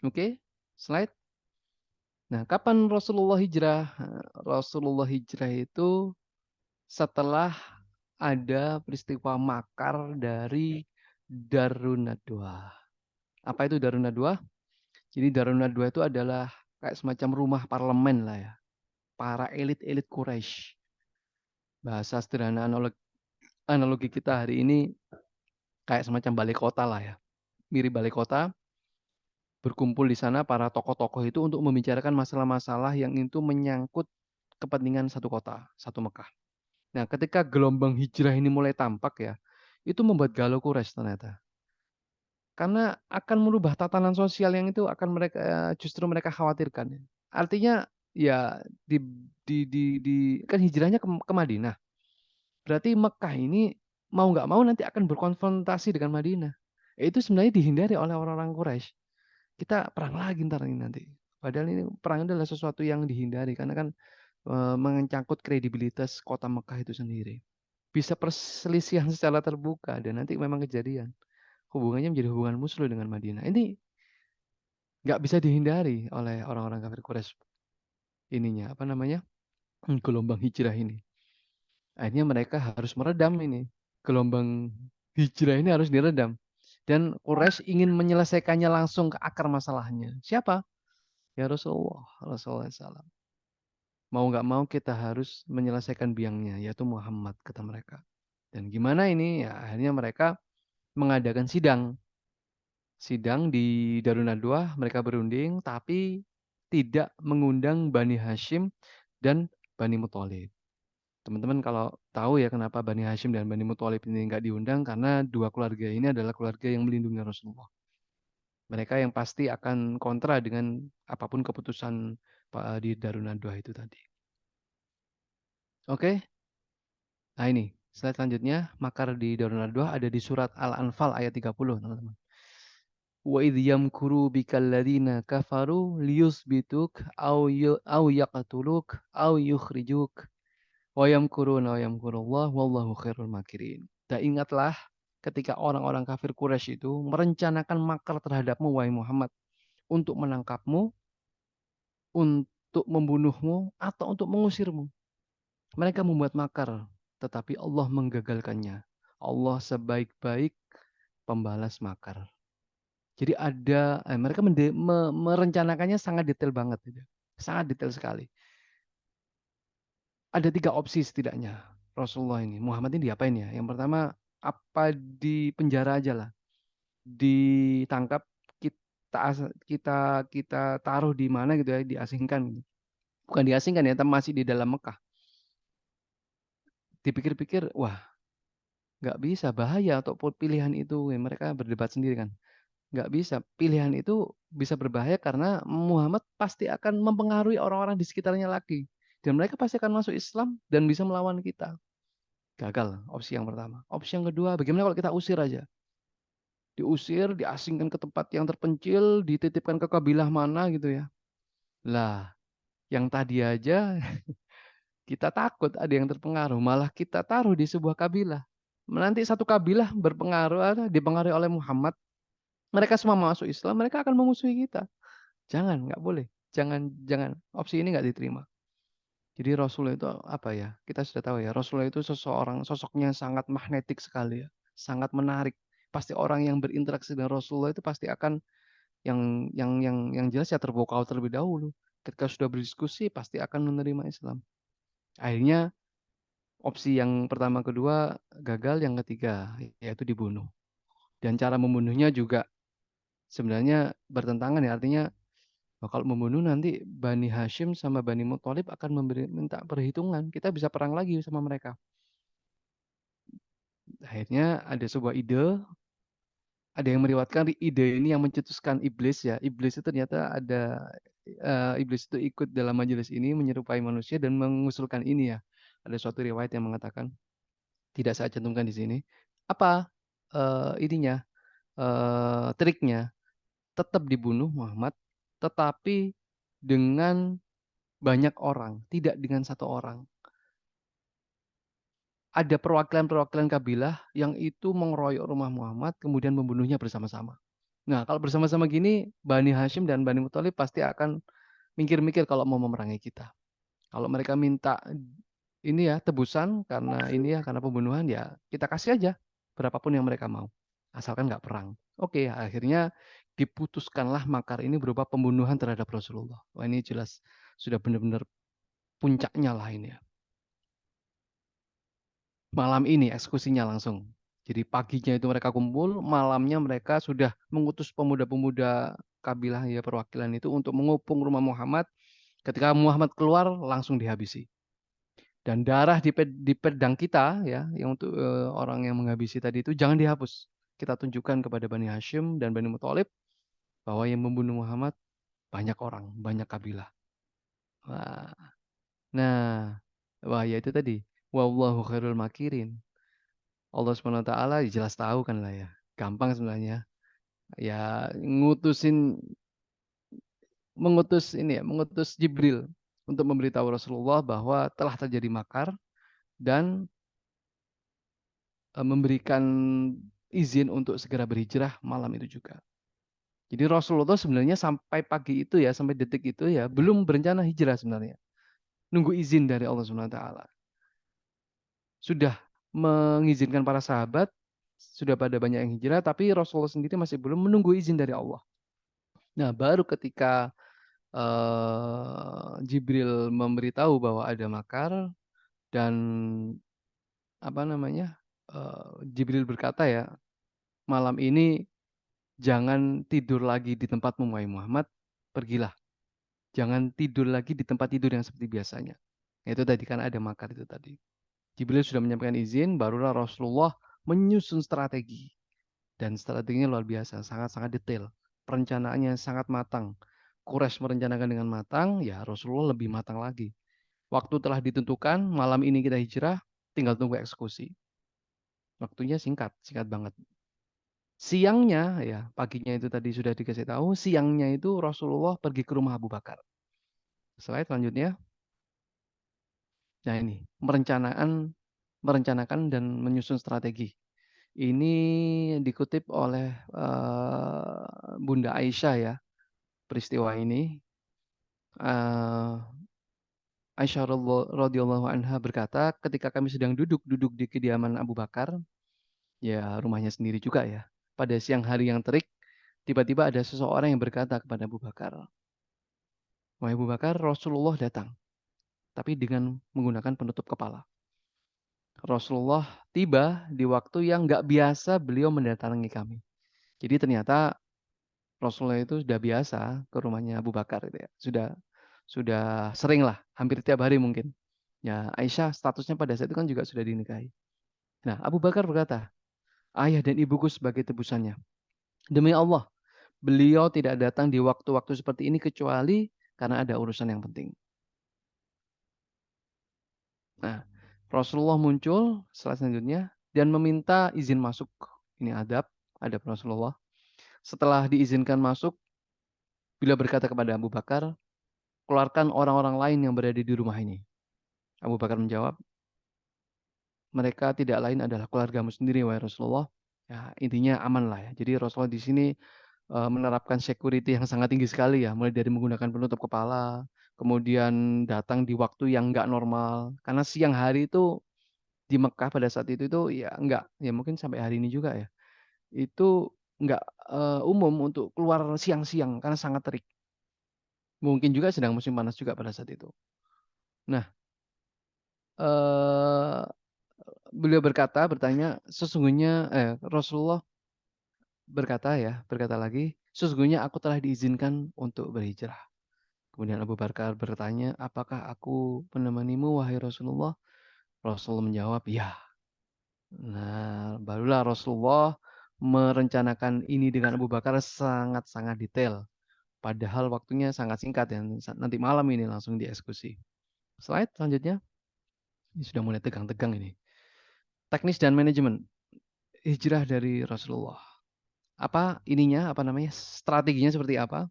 Oke, slide. Nah, kapan Rasulullah hijrah? Rasulullah hijrah itu setelah ada peristiwa makar dari Darun Nadwa. Apa itu Darun Nadwa? Jadi Darun Nadwa itu adalah kayak semacam rumah parlemen lah ya. Para elit-elit Quraisy. Bahasa sederhana analogi kita hari ini kayak semacam balai kota lah ya. Mirip balai kota, berkumpul di sana para tokoh-tokoh itu untuk membicarakan masalah-masalah yang itu menyangkut kepentingan satu kota, satu Mekah. Nah, ketika gelombang hijrah ini mulai tampak ya, itu membuat galau Quraisy ternyata. Karena akan merubah tatanan sosial yang itu akan mereka justru mereka khawatirkan. Artinya ya kan hijrahnya ke Madinah. Berarti Mekah ini mau nggak mau nanti akan berkonfrontasi dengan Madinah. Itu sebenarnya dihindari oleh orang-orang Quraisy. Kita perang lagi ntar ini nanti. Padahal ini perang adalah sesuatu yang dihindari karena kan mencangkut kredibilitas kota Mekah itu sendiri. Bisa perselisihan secara terbuka dan nanti memang kejadian. Hubungannya menjadi hubungan musuh dengan Madinah. Ini nggak bisa dihindari oleh orang-orang kafir Quraisy ininya apa namanya gelombang hijrah ini. Akhirnya mereka harus meredam ini gelombang hijrah ini harus diredam. Dan Quraisy ingin menyelesaikannya langsung ke akar masalahnya. Siapa? Ya Rasulullah, Rasulullah SAW. Mau nggak mau kita harus menyelesaikan biangnya, yaitu Muhammad, kata mereka. Dan gimana ini? Ya, akhirnya mereka mengadakan sidang. Sidang di Darun Nadwa, mereka berunding, tapi tidak mengundang Bani Hashim dan Bani Muthalib. Teman-teman kalau tahu ya kenapa Bani Hashim dan Bani Muthalib ini nggak diundang, karena dua keluarga ini adalah keluarga yang melindungi Rasulullah. Mereka yang pasti akan kontra dengan apapun keputusan di Darun Nadwa itu tadi. Oke, nah ini slide selanjutnya. Makar di Darun Nadwa ada di surat Al-Anfal ayat 30, teman-teman. Wa idh yamkuru bikal ladzina kafaru liyusbituk au yaqtuluk au yukhrijuk wa yamkuruna wa yamkurullah wallahu khairul makirin. Dan ingatlah ketika orang-orang kafir Quraisy itu merencanakan makar terhadapmu wahai Muhammad untuk menangkapmu, untuk membunuhmu atau untuk mengusirmu. Mereka membuat makar, tetapi Allah menggagalkannya. Allah sebaik-baik pembalas makar. Jadi mereka merencanakannya sangat detail banget, gitu. Sangat detail sekali. Ada tiga opsi setidaknya Rasulullah ini. Muhammad ini diapain ya? Yang pertama, apa di penjara aja lah, ditangkap, kita taruh di mana gitu ya, diasingkan. Gitu. Bukan diasingkan ya, tapi masih di dalam Mekah. Dipikir-pikir, wah nggak bisa bahaya atau pilihan itu ya, mereka berdebat sendiri kan. Nggak bisa. Pilihan itu bisa berbahaya karena Muhammad pasti akan mempengaruhi orang-orang di sekitarnya lagi. Dan mereka pasti akan masuk Islam dan bisa melawan kita. Gagal, opsi yang pertama. Opsi yang kedua, bagaimana kalau kita usir aja? Diusir, diasingkan ke tempat yang terpencil, dititipkan ke kabilah mana gitu ya. Lah, yang tadi aja kita takut ada yang terpengaruh, malah kita taruh di sebuah kabilah. Nanti satu kabilah dipengaruhi oleh Muhammad, mereka semua masuk Islam, mereka akan memusuhi kita. Jangan, nggak boleh. Jangan, jangan. Opsi ini nggak diterima. Jadi Rasulullah itu apa ya? Kita sudah tahu ya, Rasulullah itu sosoknya sangat magnetik sekali ya, sangat menarik. Pasti orang yang berinteraksi dengan Rasulullah itu pasti akan yang jelas ya terpukau terlebih dahulu. Ketika sudah berdiskusi pasti akan menerima Islam. Akhirnya opsi yang pertama kedua gagal, yang ketiga yaitu dibunuh. Dan cara membunuhnya juga sebenarnya bertentangan ya, artinya kalau membunuh nanti Bani Hashim sama Bani Muthalib akan minta perhitungan. Kita bisa perang lagi sama mereka. Akhirnya ada sebuah ide Ada yang meriwayatkan ide ini yang mencetuskan iblis ya. Iblis itu ternyata ada iblis itu ikut dalam majelis ini menyerupai manusia dan mengusulkan ini ya. Ada suatu riwayat yang mengatakan, tidak saya cantumkan di sini. Apa ininya, triknya? Tetap dibunuh Muhammad, tetapi dengan banyak orang, tidak dengan satu orang. Ada perwakilan-perwakilan kabilah yang itu mengeroyok rumah Muhammad, kemudian membunuhnya bersama-sama. Nah, kalau bersama-sama gini, Bani Hashim dan Bani Muthalib pasti akan mikir-mikir kalau mau memerangi kita. Kalau mereka minta ini ya tebusan karena ini ya karena pembunuhan ya kita kasih aja berapapun yang mereka mau, asalkan nggak perang. Oke, akhirnya diputuskanlah makar ini berupa pembunuhan terhadap Rasulullah. Wah ini jelas sudah benar-benar puncaknya lah ini ya. Malam ini eksekusinya langsung. Jadi paginya itu mereka kumpul, malamnya mereka sudah mengutus pemuda-pemuda kabilah ya perwakilan itu untuk mengepung rumah Muhammad. Ketika Muhammad keluar langsung dihabisi. Dan darah di pedang kita ya, yang untuk orang yang menghabisi tadi itu jangan dihapus. Kita tunjukkan kepada Bani Hashim dan Bani Muthalib bahwa yang membunuh Muhammad banyak orang, banyak kabilah. Wah. Nah, wah ya itu tadi. Wallahu khairul makirin. Allah Subhanahu wa taala jelas tahu kan lah ya. Gampang sebenarnya. Ya ngutusin mengutus ini ya, mengutus Jibril untuk memberitahu Rasulullah bahwa telah terjadi makar dan memberikan izin untuk segera berhijrah malam itu juga. Jadi Rasulullah sebenarnya sampai pagi itu ya, sampai detik itu ya, belum berencana hijrah sebenarnya. Nunggu izin dari Allah Subhanahu wa taala. Sudah mengizinkan para sahabat, sudah pada banyak yang hijrah, tapi Rasulullah sendiri masih belum menunggu izin dari Allah. Nah, baru ketika Jibril memberitahu bahwa ada makar dan apa namanya? Jibril berkata ya, malam ini jangan tidur lagi di tempatmu, wahai Muhammad. Pergilah. Jangan tidur lagi di tempat tidur yang seperti biasanya. Itu tadi kan ada makar itu tadi. Jibril sudah menyampaikan izin, barulah Rasulullah menyusun strategi. Dan strateginya luar biasa, sangat-sangat detail. Perencanaannya sangat matang. Quraisy merencanakan dengan matang, ya Rasulullah lebih matang lagi. Waktu telah ditentukan, malam ini kita hijrah, tinggal tunggu eksekusi. Waktunya singkat, singkat banget. Siangnya ya, paginya itu tadi sudah dikasih tahu, siangnya itu Rasulullah pergi ke rumah Abu Bakar. Slide selanjutnya. Nah ini, merencanakan dan menyusun strategi. Ini dikutip oleh Bunda Aisyah ya, peristiwa ini. Eh, Aisyah radhiyallahu anha berkata, ketika kami sedang duduk di kediaman Abu Bakar, ya rumahnya sendiri juga ya. Pada siang hari yang terik, tiba-tiba ada seseorang yang berkata kepada Abu Bakar, wahai Abu Bakar, Rasulullah datang, tapi dengan menggunakan penutup kepala. Rasulullah tiba di waktu yang nggak biasa beliau mendatangi kami. Jadi ternyata Rasulullah itu sudah biasa ke rumahnya Abu Bakar gitu ya. Sudah sering lah, hampir tiap hari mungkin. Ya, Aisyah statusnya pada saat itu kan juga sudah dinikahi. Nah, Abu Bakar berkata, ayah dan ibuku sebagai tebusannya. Demi Allah, beliau tidak datang di waktu-waktu seperti ini kecuali karena ada urusan yang penting. Nah, Rasulullah muncul setelah selanjutnya dan meminta izin masuk. Ini adab Rasulullah. Setelah diizinkan masuk, beliau berkata kepada Abu Bakar, keluarkan orang-orang lain yang berada di rumah ini. Abu Bakar menjawab, mereka tidak lain adalah keluargamu sendiri, wahai Rasulullah. Ya, intinya aman lah ya. Jadi Rasulullah di sini menerapkan security yang sangat tinggi sekali ya, mulai dari menggunakan penutup kepala, kemudian datang di waktu yang nggak normal. Karena siang hari itu di Mekah pada saat itu ya nggak, ya mungkin sampai hari ini juga ya, itu nggak umum untuk keluar siang-siang karena sangat terik. Mungkin juga sedang musim panas juga pada saat itu. Nah, eh, beliau bertanya, sesungguhnya Rasulullah berkata lagi, sesungguhnya aku telah diizinkan untuk berhijrah. Kemudian Abu Bakar bertanya, apakah aku menemanimu wahai Rasulullah? Rasulullah menjawab, ya. Nah, barulah Rasulullah merencanakan ini dengan Abu Bakar sangat-sangat detail. Padahal waktunya sangat singkat ya. Nanti malam ini langsung dieksekusi. Slide selanjutnya. Ini sudah mulai tegang-tegang ini. Teknis dan manajemen hijrah dari Rasulullah. Apa ininya, apa namanya, strateginya seperti apa?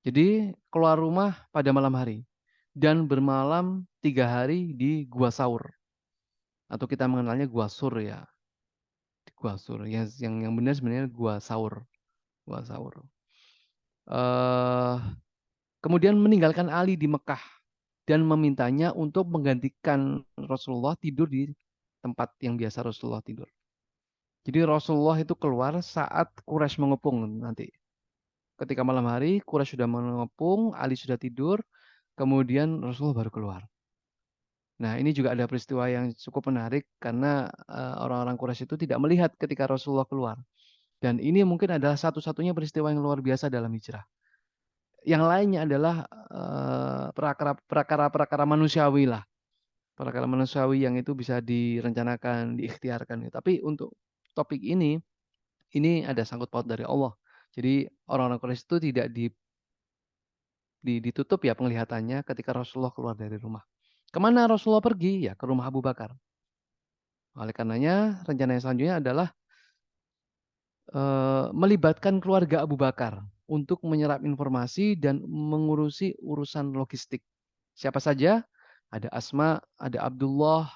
Jadi keluar rumah pada malam hari dan bermalam 3 hari di Gua Saur atau kita mengenalnya Gua Sur ya, Gua Sur. Yang benar sebenarnya Gua Saur, Gua Saur. Eh, kemudian meninggalkan Ali di Mekah dan memintanya untuk menggantikan Rasulullah tidur di tempat yang biasa Rasulullah tidur. Jadi Rasulullah itu keluar saat Quraisy mengepung nanti. Ketika malam hari, Quraisy sudah mengepung, Ali sudah tidur, kemudian Rasulullah baru keluar. Nah, ini juga ada peristiwa yang cukup menarik karena orang-orang Quraisy itu tidak melihat ketika Rasulullah keluar. Dan ini mungkin adalah satu-satunya peristiwa yang luar biasa dalam hijrah. Yang lainnya adalah perkara-perkara manusiawi lah. Perkara manusiawi yang itu bisa direncanakan, diikhtiarkan. Tapi untuk topik ini ada sangkut paut dari Allah. Jadi orang-orang Quraisy itu tidak ditutup ya penglihatannya ketika Rasulullah keluar dari rumah. Kemana Rasulullah pergi? Ya ke rumah Abu Bakar. Oleh karenanya rencana yang selanjutnya adalah melibatkan keluarga Abu Bakar untuk menyerap informasi dan mengurusi urusan logistik. Siapa saja? Ada Asma, ada Abdullah,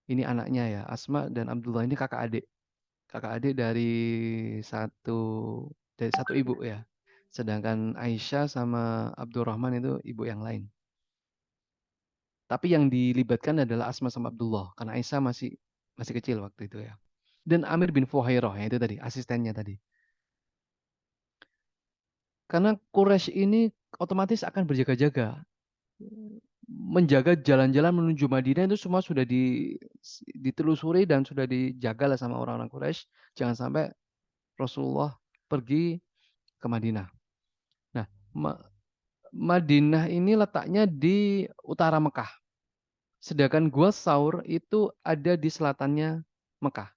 ini anaknya ya. Asma dan Abdullah ini kakak adik. Kakak adik satu dari satu ibu ya. Sedangkan Aisyah sama Abdurrahman itu ibu yang lain. Tapi yang dilibatkan adalah Asma sama Abdullah karena Aisyah masih masih kecil waktu itu ya. Dan Amir bin Fuhairah ya itu tadi asistennya tadi. Karena Quraisy ini otomatis akan berjaga-jaga menjaga jalan-jalan menuju Madinah itu semua sudah ditelusuri dan sudah dijaga lah sama orang-orang Quraisy. Jangan sampai Rasulullah pergi ke Madinah. Nah, Madinah ini letaknya di utara Mekah. Sedangkan Gua Saur itu ada di selatannya Mekah.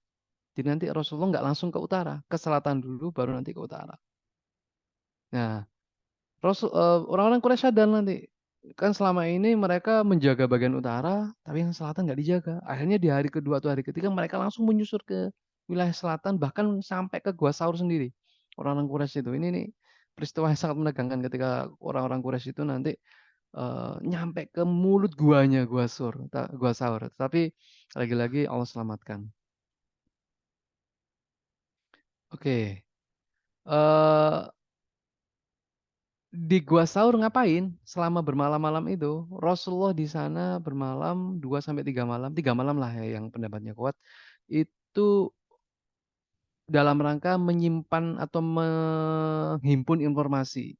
Jadi nanti Rasulullah nggak langsung ke utara, ke selatan dulu, baru nanti ke utara. Nah, orang-orang Quraisy sadar nanti kan selama ini mereka menjaga bagian utara, tapi yang selatan nggak dijaga. Akhirnya di hari kedua atau hari ketiga mereka langsung menyusur ke wilayah selatan, bahkan sampai ke Gua Saur sendiri. Orang-orang Quraisy itu ini nih peristiwa yang sangat menegangkan ketika orang-orang Quraisy itu nanti nyampe ke mulut guanya Gua Saur. Tapi lagi-lagi Allah selamatkan. Oke. eh Di Gua Saur ngapain selama bermalam-malam itu? Rasulullah di sana bermalam 2 sampai 3 malam, 3 malam lah ya yang pendapatnya kuat. Itu dalam rangka menyimpan atau menghimpun informasi.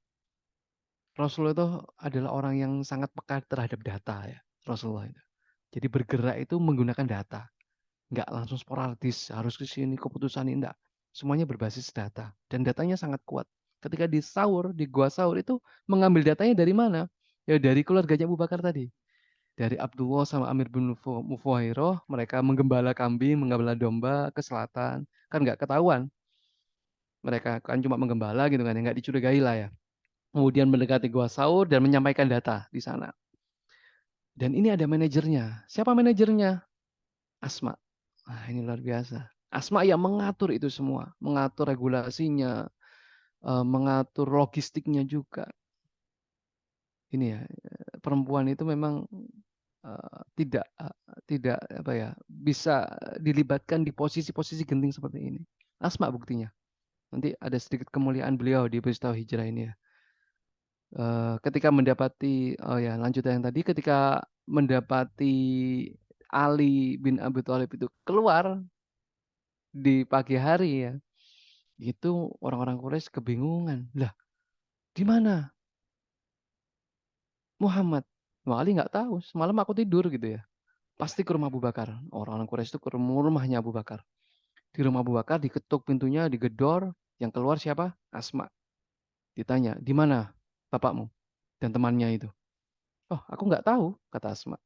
Rasulullah itu adalah orang yang sangat peka terhadap data ya, Rasulullah itu. Jadi bergerak itu menggunakan data, nggak langsung sporadis, harus ke sini keputusan ini enggak. Semuanya berbasis data dan datanya sangat kuat. Ketika di Gua Saur itu mengambil datanya dari mana? Ya dari keluarganya Abu Bakar tadi. Dari Abdullah sama Amir bin Mufuhairah, mereka menggembala kambing, menggembala domba ke selatan. Kan nggak ketahuan. Mereka kan cuma menggembala gitu kan, ya nggak dicurigai lah ya. Kemudian mendekati Gua Saur dan menyampaikan data di sana. Dan ini ada manajernya. Siapa manajernya? Asma. Nah, ini luar biasa. Asma yang mengatur itu semua, mengatur regulasinya, mengatur logistiknya juga. Ini ya, perempuan itu memang tidak apa ya bisa dilibatkan di posisi-posisi genting seperti ini. Asma buktinya. Nanti ada sedikit kemuliaan beliau di peristiwa hijrah ini ya. Ketika mendapati, oh ya lanjut yang tadi, ketika mendapati Ali bin Abi Thalib itu keluar di pagi hari ya, itu orang-orang Quraisy kebingungan. Lah, di mana Muhammad? Wah, Ali nggak tahu. Semalam aku tidur gitu ya. Pasti ke rumah Abu Bakar. Orang-orang Quraisy itu ke rumahnya Abu Bakar. Di rumah Abu Bakar diketuk pintunya, digedor. Yang keluar siapa? Asma. Ditanya, di mana bapakmu dan temannya itu? Oh, aku nggak tahu, kata Asma.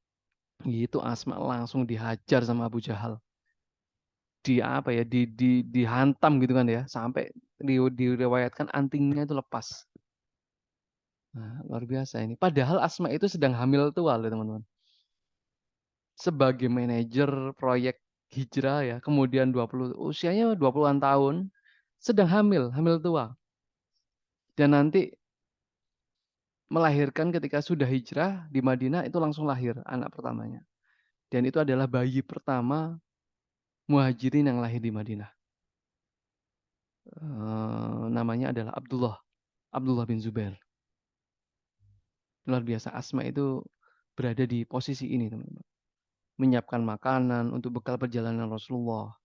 Gitu Asma langsung dihajar sama Abu Jahal. apa ya, dihantam gitu kan ya, sampai diriwayatkan antingnya itu lepas. Nah, luar biasa ini. Padahal Asma itu sedang hamil tua loh teman-teman. Sebagai manajer proyek hijrah ya, kemudian usianya 20-an tahun, sedang hamil, hamil tua. Dan nanti melahirkan ketika sudah hijrah di Madinah itu langsung lahir anak pertamanya. Dan itu adalah bayi pertama muhajirin yang lahir di Madinah. Namanya adalah Abdullah, Abdullah bin Zubair. Luar biasa Asma itu berada di posisi ini teman-teman. Menyiapkan makanan untuk bekal perjalanan Rasulullah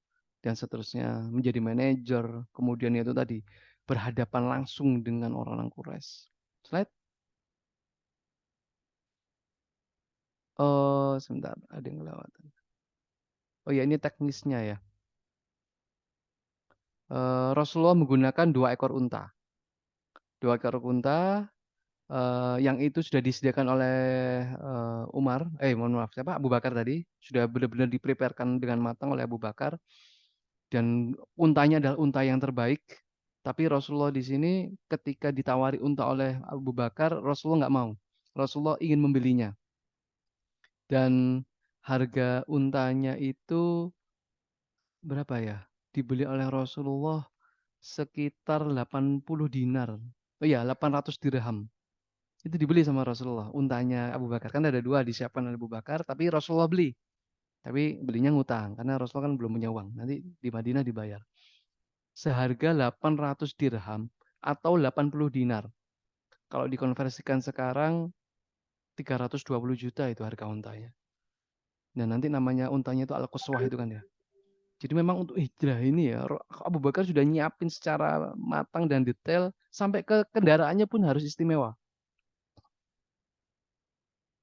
dan seterusnya, menjadi manajer, kemudian itu tadi berhadapan langsung dengan orang-orang Quraisy. Slide. Oh, sebentar, ada yang kelewatan. Oh ya, ini teknisnya ya. Rasulullah menggunakan 2 ekor unta. 2 ekor unta yang itu sudah disediakan oleh mohon maaf, siapa? Abu Bakar tadi. Sudah benar-benar dipreparekan dengan matang oleh Abu Bakar. Dan untanya adalah unta yang terbaik. Tapi Rasulullah di sini ketika ditawari unta oleh Abu Bakar, Rasulullah nggak mau. Rasulullah ingin membelinya. Dan harga untanya itu berapa ya? Dibeli oleh Rasulullah sekitar 80 dinar. Oh iya, 800 dirham. Itu dibeli sama Rasulullah. Untanya Abu Bakar. Kan ada 2 disiapkan oleh Abu Bakar, tapi Rasulullah beli. Tapi belinya ngutang, karena Rasulullah kan belum punya uang. Nanti di Madinah dibayar. Seharga 800 dirham atau 80 dinar. Kalau dikonversikan sekarang 320 juta itu harga untanya. Dan nanti namanya untanya itu Al-Quswah itu kan ya. Jadi memang untuk hijrah ini ya, Abu Bakar sudah nyiapin secara matang dan detail sampai ke kendaraannya pun harus istimewa.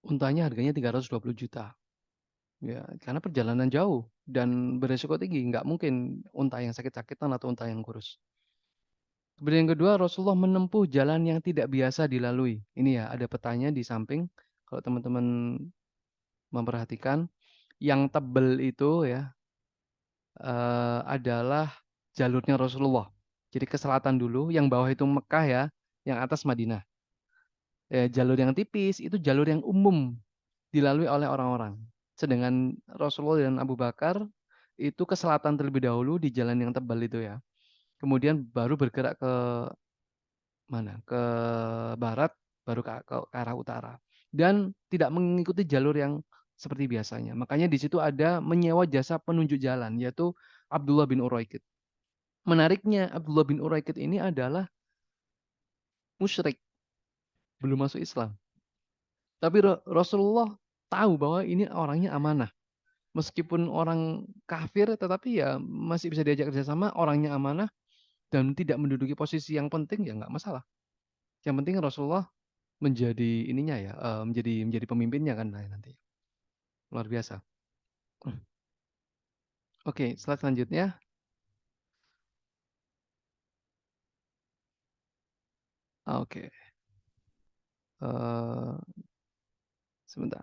Untanya harganya 320 juta. Ya, karena perjalanan jauh dan beresiko tinggi. Nggak mungkin unta yang sakit-sakitan atau unta yang kurus. Kemudian yang kedua, Rasulullah menempuh jalan yang tidak biasa dilalui. Ini ya, ada petanya di samping. Kalau teman-teman memperhatikan, yang tebel itu ya adalah jalurnya Rasulullah. Jadi ke selatan dulu, yang bawah itu Mekah ya, yang atas Madinah. Jalur yang tipis itu jalur yang umum dilalui oleh orang-orang. Sedangkan Rasulullah dan Abu Bakar itu ke selatan terlebih dahulu di jalan yang tebal itu ya. Kemudian baru bergerak ke mana? Ke barat, baru ke arah utara. Dan tidak mengikuti jalur yang seperti biasanya. Makanya di situ ada menyewa jasa penunjuk jalan, yaitu Abdullah bin Uraikid. Menariknya, Abdullah bin Uraikid ini adalah musyrik, belum masuk Islam. Tapi Rasulullah tahu bahwa ini orangnya amanah. Meskipun orang kafir, tetapi ya masih bisa diajak kerjasama, orangnya amanah, dan tidak menduduki posisi yang penting, ya nggak masalah. Yang penting Rasulullah menjadi ininya ya, menjadi pemimpinnya kan nanti. Luar biasa. Oke, slide selanjutnya. Oke, eh, sebentar.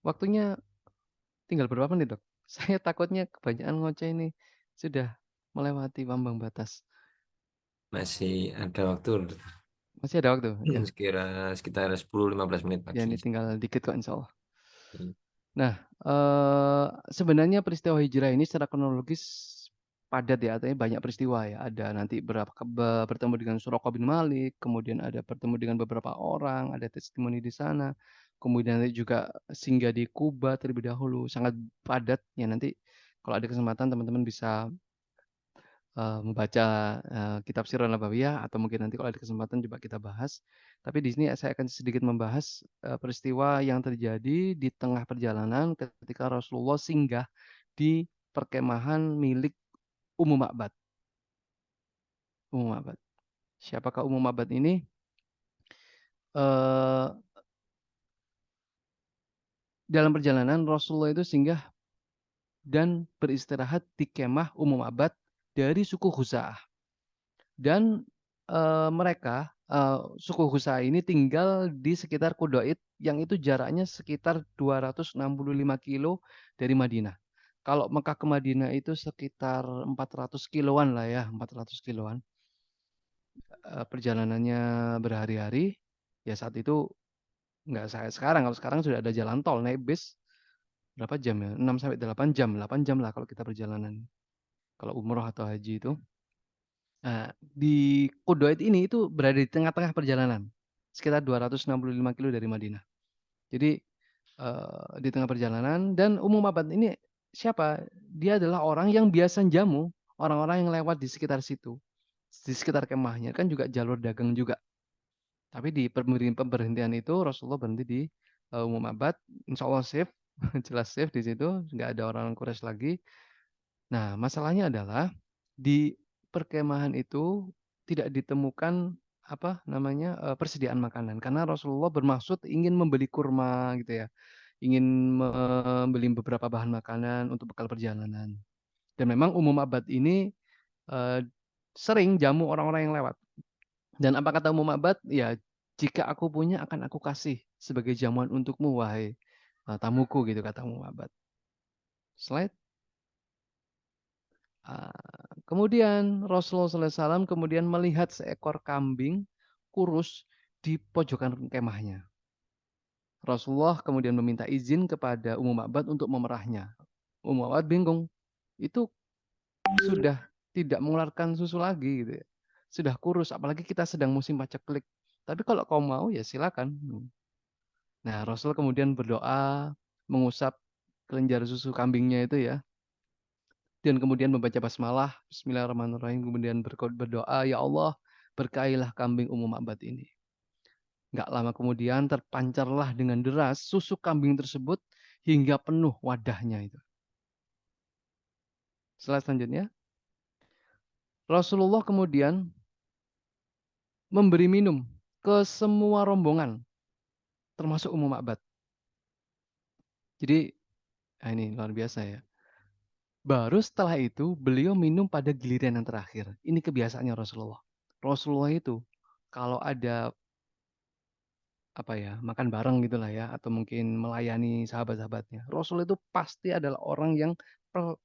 Waktunya tinggal berapa menit, Dok? Saya takutnya kebanyakan ngoceh ini sudah melewati ambang batas. Masih ada waktu. Masih ada waktu, ya. Sekira sekitar 10-15 menit Ya, lagi. ini tinggal dikit kok, insya Allah. Hmm. Nah, sebenarnya peristiwa hijrah ini secara kronologis padat ya, artinya banyak peristiwa ya. Ada nanti bertemu dengan Suraqah bin Malik, kemudian ada bertemu dengan beberapa orang, ada testimoni di sana, kemudian nanti juga singgah di Kuba terlebih dahulu, sangat padat ya. Nanti kalau ada kesempatan teman-teman bisa membaca kitab Sirah Nabawiyah atau mungkin nanti kalau ada kesempatan coba kita bahas. Tapi di sini saya akan sedikit membahas peristiwa yang terjadi di tengah perjalanan ketika Rasulullah singgah di perkemahan milik Ummu Ma'bad. Ummu Ma'bad. Siapakah Ummu Ma'bad ini? Eh, dalam perjalanan Rasulullah itu singgah dan beristirahat di kemah Ummu Ma'bad dari suku Khuza'ah. Dan mereka suku Husa ini tinggal di sekitar Kudoit yang itu jaraknya sekitar 265 kilo dari Madinah. Kalau Mekah ke Madinah itu sekitar 400 kiloan lah ya, 400 kiloan. Perjalanannya berhari-hari. Ya saat itu nggak saya sekarang. Kalau sekarang sudah ada jalan tol, naik bis berapa jam ya? 6 sampai 8 jam, 8 jam lah kalau kita perjalanan. Kalau umroh atau haji itu. Nah, di Kudoit ini itu berada di tengah-tengah perjalanan. Sekitar 265 kilo dari Madinah. Jadi di tengah perjalanan dan Ummu Ma'bad ini siapa? Dia adalah orang yang biasa jamu orang-orang yang lewat di sekitar situ, di sekitar kemahnya kan juga jalur dagang juga. Tapi di pemberhentian itu Rasulullah berhenti di Ummu Ma'bad, insya Allah safe, jelas safe di situ, nggak ada orang Quraisy lagi. Nah, masalahnya adalah di perkemahan itu tidak ditemukan apa namanya persediaan makanan karena Rasulullah bermaksud ingin membeli kurma gitu ya, ingin membeli beberapa bahan makanan untuk bekal perjalanan. Dan memang Umum Abad ini eh, sering jamu orang-orang yang lewat. Dan apa kata Umum Abad? Ya, jika aku punya akan aku kasih sebagai jamuan untukmu wahai tamuku gitu kata Umum Abad. Slide. Kemudian Rasulullah SAW kemudian melihat seekor kambing kurus di pojokan kemahnya. Rasulullah kemudian meminta izin kepada Ummu Ma'bad untuk memerahnya. Ummu Ma'bad bingung, itu sudah tidak mengeluarkan susu lagi gitu ya. Sudah kurus, apalagi kita sedang musim paceklik. Tapi kalau kau mau ya silakan. Nah, Rasul kemudian berdoa, mengusap kelenjar susu kambingnya itu ya, dan kemudian membaca basmalah, Bismillahirrahmanirrahim, kemudian berdoa, ya Allah, berkailah kambing Ummu Ma'bad ini. Nggak lama kemudian terpancarlah dengan deras susu kambing tersebut hingga penuh wadahnya itu. Setelah selanjutnya, Rasulullah kemudian memberi minum ke semua rombongan, termasuk Ummu Ma'bad. Jadi, ini luar biasa ya. Baru setelah itu, beliau minum pada giliran yang terakhir. Ini kebiasaannya Rasulullah. Rasulullah itu, kalau ada apa ya, makan bareng gitulah ya, atau mungkin melayani sahabat-sahabatnya. Rasul itu pasti adalah orang yang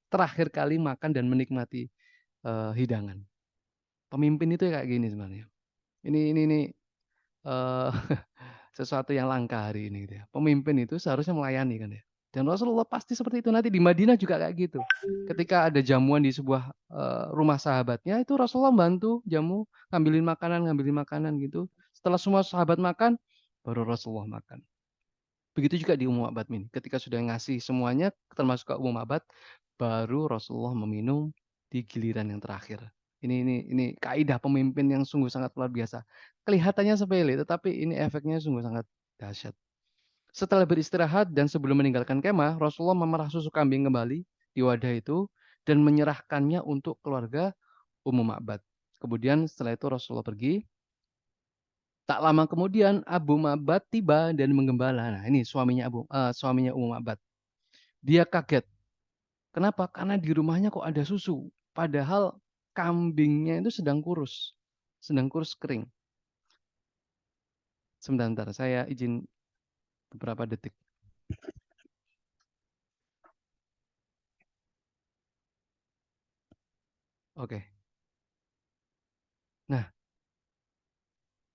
terakhir kali makan dan menikmati hidangan. Pemimpin itu kayak gini sebenarnya. Ini eh, sesuatu yang langka hari ini gitu ya. Pemimpin itu seharusnya melayani kan ya. Dan Rasulullah pasti seperti itu. Nanti di Madinah juga kayak gitu. Ketika ada jamuan di sebuah rumah sahabatnya, itu Rasulullah bantu jamu, ngambilin makanan gitu. Setelah semua sahabat makan, baru Rasulullah makan. Begitu juga di Ummu Abad ini. Ketika sudah ngasih semuanya, termasuk ke Ummu Abad, baru Rasulullah meminum di giliran yang terakhir. Ini kaidah pemimpin yang sungguh sangat luar biasa. Kelihatannya sepele, tetapi ini efeknya sungguh sangat dahsyat. Setelah beristirahat dan sebelum meninggalkan kemah, Rasulullah memerah susu kambing kembali di wadah itu dan menyerahkannya untuk keluarga Ummu Ma'bad. Kemudian setelah itu Rasulullah pergi. Tak lama kemudian Abu Ma'bad tiba dan menggembala. Nah, ini suaminya Ummu Ma'bad. Dia kaget. Kenapa? Karena di rumahnya kok ada susu. Padahal kambingnya itu sedang kurus. Sedang kurus kering. Sebentar, saya izin beberapa detik. Oke. Nah,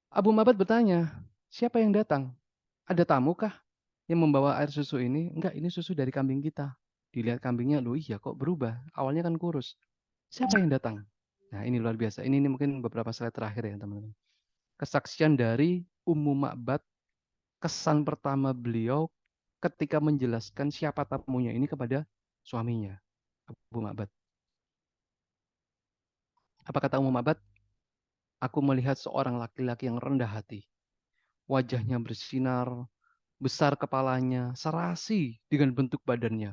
Abu Ma'bad bertanya, siapa yang datang? Ada tamu kah yang membawa air susu ini? Enggak, ini susu dari kambing kita. Dilihat kambingnya, loh iya kok berubah. Awalnya kan kurus. Siapa yang datang? Nah, ini luar biasa. Ini mungkin beberapa slide terakhir ya, teman-teman. Kesaksian dari Ummu Ma'bad, kesan pertama beliau ketika menjelaskan siapa tamunya ini kepada suaminya, Abu Ma'bad. Apa kata Ummu Ma'bad? Aku melihat seorang laki-laki yang rendah hati. Wajahnya bersinar, besar kepalanya, serasi dengan bentuk badannya.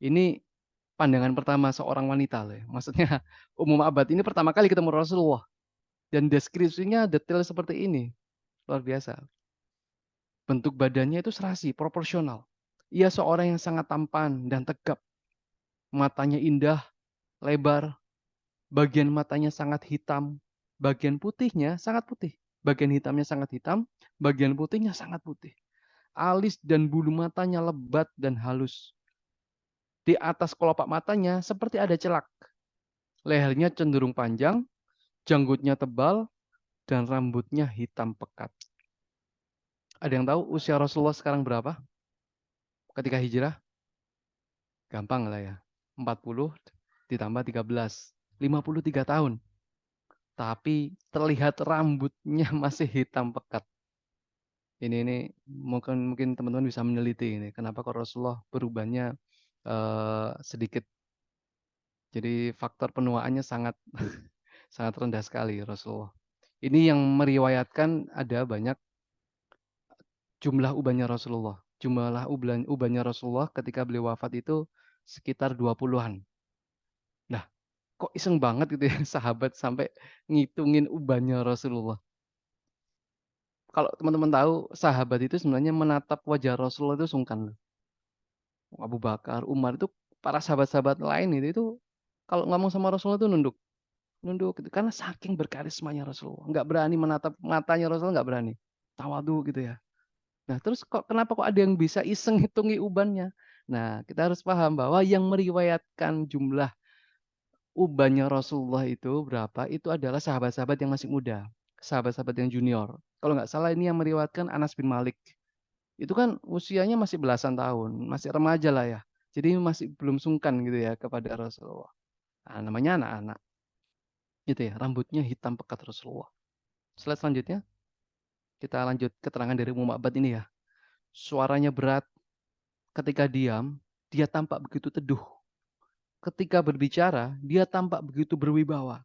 Ini pandangan pertama seorang wanita loh ya. Maksudnya Ummu Ma'bad ini pertama kali ketemu Rasulullah dan deskripsinya detail seperti ini. Luar biasa. Bentuk badannya itu serasi, proporsional. Ia seorang yang sangat tampan dan tegap. Matanya indah, lebar. Bagian matanya sangat hitam. Bagian putihnya sangat putih. Bagian hitamnya sangat hitam. Bagian putihnya sangat putih. Alis dan bulu matanya lebat dan halus. Di atas kelopak matanya seperti ada celak. Lehernya cenderung panjang, janggutnya tebal, dan rambutnya hitam pekat. Ada yang tahu usia Rasulullah sekarang berapa ketika hijrah? Gampang lah ya. 40 ditambah 13. 53 tahun. Tapi terlihat rambutnya masih hitam pekat. Ini mungkin mungkin teman-teman bisa meneliti ini. Kenapa kok Rasulullah berubahnya sedikit. Jadi faktor penuaannya sangat sangat rendah sekali Rasulullah. Ini yang meriwayatkan ada banyak jumlah ubahnya Rasulullah. Jumlah ubahnya Rasulullah ketika beliau wafat itu sekitar 20-an. Nah, kok iseng banget gitu ya sahabat sampai ngitungin ubahnya Rasulullah. Kalau teman-teman tahu, sahabat itu sebenarnya menatap wajah Rasulullah itu sungkan. Abu Bakar, Umar itu para sahabat-sahabat lain itu kalau ngomong sama Rasulullah itu nunduk, nunduk gitu. Karena saking berkarismanya Rasulullah, nggak berani menatap matanya Rasulullah, nggak berani. Tawadu gitu ya. Nah, terus kenapa kok ada yang bisa iseng hitungi ubannya? Nah, kita harus paham bahwa yang meriwayatkan jumlah ubannya Rasulullah itu berapa, itu adalah sahabat-sahabat yang masih muda, sahabat-sahabat yang junior. Kalau nggak salah ini yang meriwayatkan Anas bin Malik. Itu kan usianya masih belasan tahun, masih remaja lah ya. Jadi masih belum sungkan gitu ya kepada Rasulullah. Nah, namanya anak-anak. Gitu ya, rambutnya hitam pekat Rasulullah. Slide selanjutnya, kita lanjut keterangan dari Ummu Ma'bad ini ya. Suaranya berat, ketika diam, dia tampak begitu teduh. Ketika berbicara, dia tampak begitu berwibawa.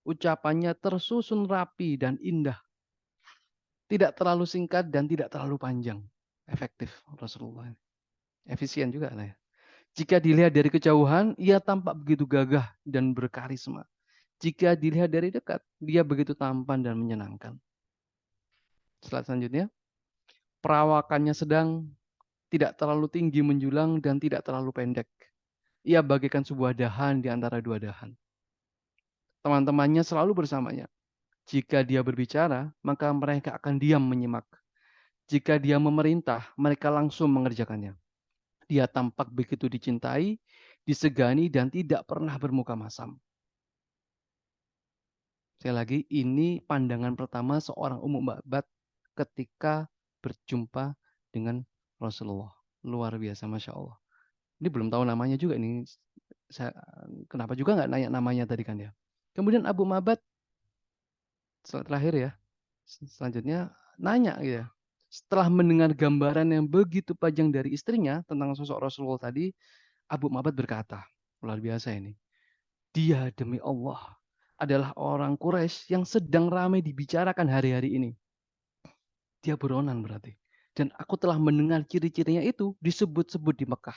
Ucapannya tersusun rapi dan indah. Tidak terlalu singkat dan tidak terlalu panjang. Efektif Rasulullah. Efisien juga lah ya. Jika dilihat dari kejauhan, ia tampak begitu gagah dan berkarisma. Jika dilihat dari dekat, dia begitu tampan dan menyenangkan. Slide selanjutnya. Perawakannya sedang, tidak terlalu tinggi menjulang dan tidak terlalu pendek. Ia bagaikan sebuah dahan di antara dua dahan. Teman-temannya selalu bersamanya. Jika dia berbicara, maka mereka akan diam menyimak. Jika dia memerintah, mereka langsung mengerjakannya. Dia tampak begitu dicintai, disegani, dan tidak pernah bermuka masam. Sekali lagi, ini pandangan pertama seorang Ummu Ma'bad ketika berjumpa dengan Rasulullah. Luar biasa, Masya Allah. Ini belum tahu namanya juga ini. Saya, kenapa juga nggak nanya namanya tadi kan ya. Kemudian Abu Ma'bad, terakhir ya, selanjutnya nanya gitu ya. Setelah mendengar gambaran yang begitu panjang dari istrinya tentang sosok Rasulullah tadi, Abu Ma'bad berkata, luar biasa ini. Dia demi Allah adalah orang Quraisy yang sedang ramai dibicarakan hari-hari ini. Dia buronan berarti. Dan aku telah mendengar ciri-cirinya itu disebut-sebut di Mekah.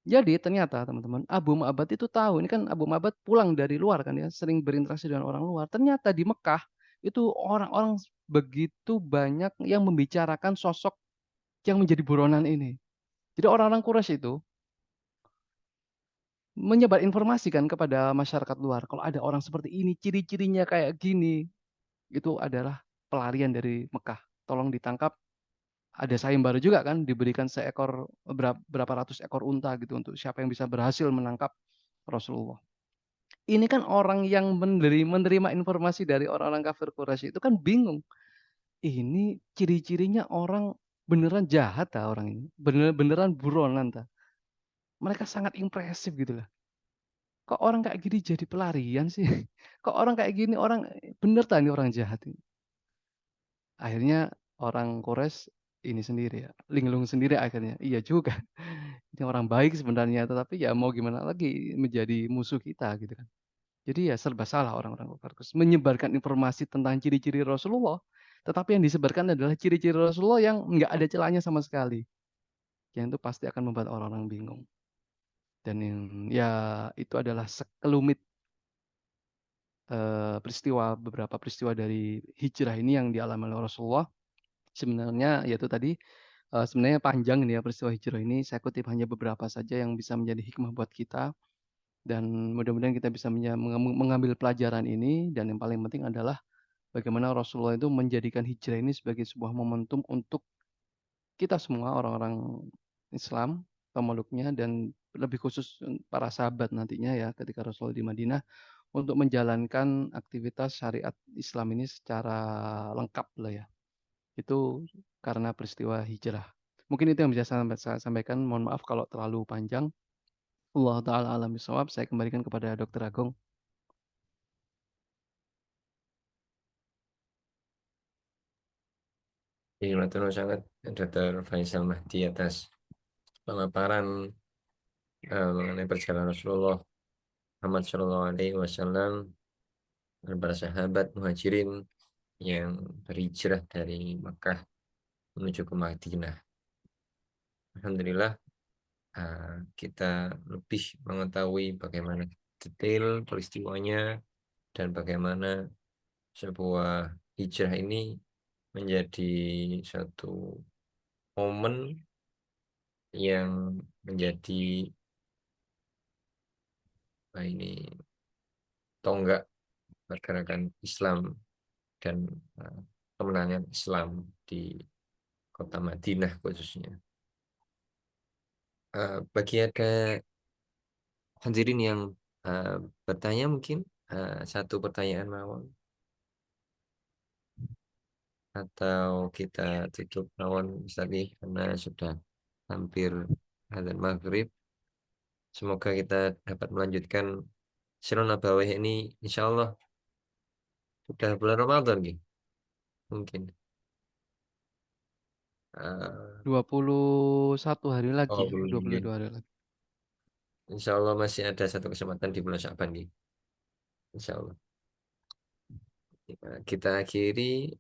Jadi ternyata teman-teman, Abu Ma'bad itu tahu, ini kan Abu Ma'bad pulang dari luar kan ya, sering berinteraksi dengan orang luar. Ternyata di Mekah itu orang-orang begitu banyak yang membicarakan sosok yang menjadi buronan ini. Jadi orang-orang Quraisy itu menyebar informasi kan kepada masyarakat luar. Kalau ada orang seperti ini, ciri-cirinya kayak gini, itu adalah pelarian dari Mekah. Tolong ditangkap. Ada sayembara juga kan, diberikan seekor berapa ratus ekor unta gitu untuk siapa yang bisa berhasil menangkap Rasulullah. Ini kan orang yang menerima informasi dari orang-orang kafir Quraisy itu kan bingung. Ini ciri-cirinya orang beneran jahat ta orang ini. Beneran buronan ta. Mereka sangat impresif gitu lah. Kok orang kayak gini jadi pelarian sih? Kok orang kayak gini orang bener ta ini orang jahat ini. Akhirnya orang Quraisy ini sendiri ya, linglung sendiri akhirnya. Iya juga. Ini orang baik sebenarnya, tetapi ya mau gimana lagi menjadi musuh kita gitu kan. Jadi ya serba salah orang-orang kafir Quraisy menyebarkan informasi tentang ciri-ciri Rasulullah, tetapi yang disebarkan adalah ciri-ciri Rasulullah yang nggak ada celahnya sama sekali. Yang itu pasti akan membuat orang-orang bingung. Dan ya itu adalah sekelumit beberapa peristiwa dari hijrah ini yang dialami oleh Rasulullah. Sebenarnya yaitu tadi sebenarnya panjang ini ya peristiwa hijrah ini. Saya kutip hanya beberapa saja yang bisa menjadi hikmah buat kita. Dan mudah-mudahan kita bisa mengambil pelajaran ini. Dan yang paling penting adalah bagaimana Rasulullah itu menjadikan hijrah ini sebagai sebuah momentum untuk kita semua orang-orang Islam Tamaluknya dan lebih khusus para sahabat nantinya ya ketika Rasul di Madinah untuk menjalankan aktivitas syariat Islam ini secara lengkap lah ya. Itu karena peristiwa hijrah. Mungkin itu yang bisa saya sampaikan. Mohon maaf kalau terlalu panjang. Allah taala alam bisawab. Saya kembalikan kepada Dokter Agung. Terima kasih sangat Dr. Faisal Mahdi atas pemaparan mengenai perjalanan Rasulullah Muhammad Shallallahu Alaihi Wasallam dan para sahabat muhajirin yang berhijrah dari Makkah menuju ke Madinah. Alhamdulillah, kita lebih mengetahui bagaimana detail peristiwanya dan bagaimana sebuah hijrah ini menjadi satu momen yang menjadi ini tonggak pergerakan Islam dan uh, kemenangan Islam di kota Madinah khususnya. Bagi ada hadirin yang uh, bertanya mungkin satu pertanyaan mawon atau kita tutup mawon tadi karena sudah hampir azan maghrib. Semoga kita dapat melanjutkan Sirun Nabawih ini insya Allah sudah bulan Ramadan gitu mungkin. Uh, 21 hari lagi, oh belum ya. 22 hari lagi. Insya Allah masih ada satu kesempatan di bulan Syaban gitu. Insya Allah. Kita akhiri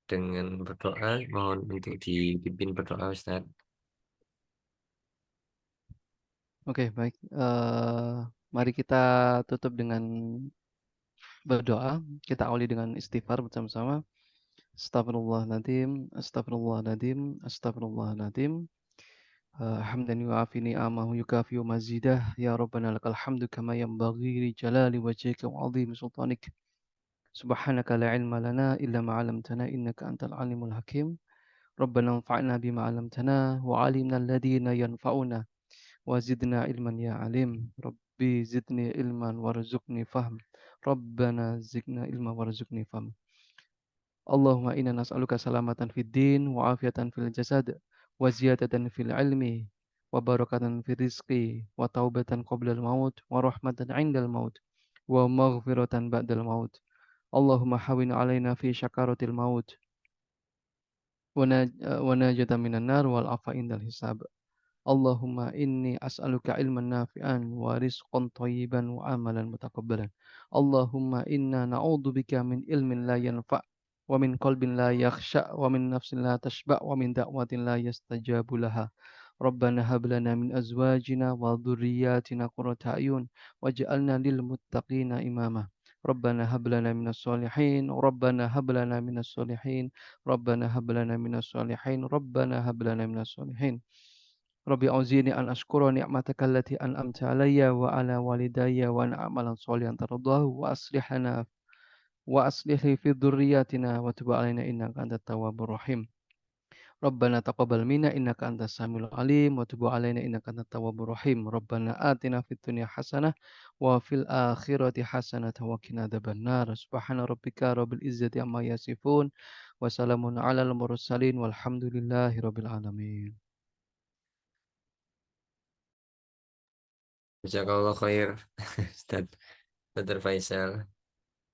dengan berdoa. Mohon untuk dipimpin berdoa Ustaz. Oke, baik. Mari kita tutup dengan berdoa. Kita awali dengan istighfar bersama-sama. Astagfirullahaladzim, astagfirullahaladzim, astagfirullahaladzim. Hamdan yu'afi ni'amahu yukafiyu mazidah. Ya Rabbana lakal hamdu kama yanbaghi li jalali wajhika wa 'azimi sultanik. Subhanaka la ilma lana illa ma 'allamtana innaka antal alimul hakim. Rabbana anfa'na bima 'allamtana wa 'allimna alladhina yanfa'una wa zidna ilman ya alim. Rabbi zidni ilman warzuqni fahm. Rabbana zidna ilman warzuqni fahm. Allahumma inna nas'aluka salamatan fid din wa afiatan fil jasad wa ziyadatan fil ilmi wa barakatan fil rizqi wa taubatan qabla al maut wa rahmatan 'indal maut wa maghfiratan ba'dal maut. Allahumma hawin alaina fi syakaratil maut wa najatan minan nar wal afa indal hisab. Allahumma inni as'aluka ilman nafi'an wa rizqan thayyiban wa amalan mutakabbalan. Allahumma inna na'udzubika min ilmin la yanfa' wa min qalbin la yakhsha' wa min nafsin la tashba' wa min da'watin la yastajabu laha. Rabbana hab lana min azwajina wa dhurriyyatina qurrata a'yun waj'alna lil muttaqina imama. Rabbana hab lana minas solihin, Rabbana hab lana minas solihin, Rabbana hab lana minas solihin, Rabbana hab lana minas solihin. Rabbi auzini an ashkura ni'mataka allati an'amta alayya wa ala walidayya wa an a'malan sholihan tardahu wa aslih li fi dhurriyyatina wa tub alaina innaka antat tawwabur rahim. Rabbana taqabbal minna innaka antas samiul alim wa tub alaina innaka antat tawwabur rahim. Rabbana atina fid dunya hasanah wa fil akhirati hasanah wa qina adzabannar. Subhana rabbika rabbil izzati amma yasifun wa salamun alal mursalin walhamdulillahi rabbil alamin. Jazakallah khair Ustaz Dr. Faisal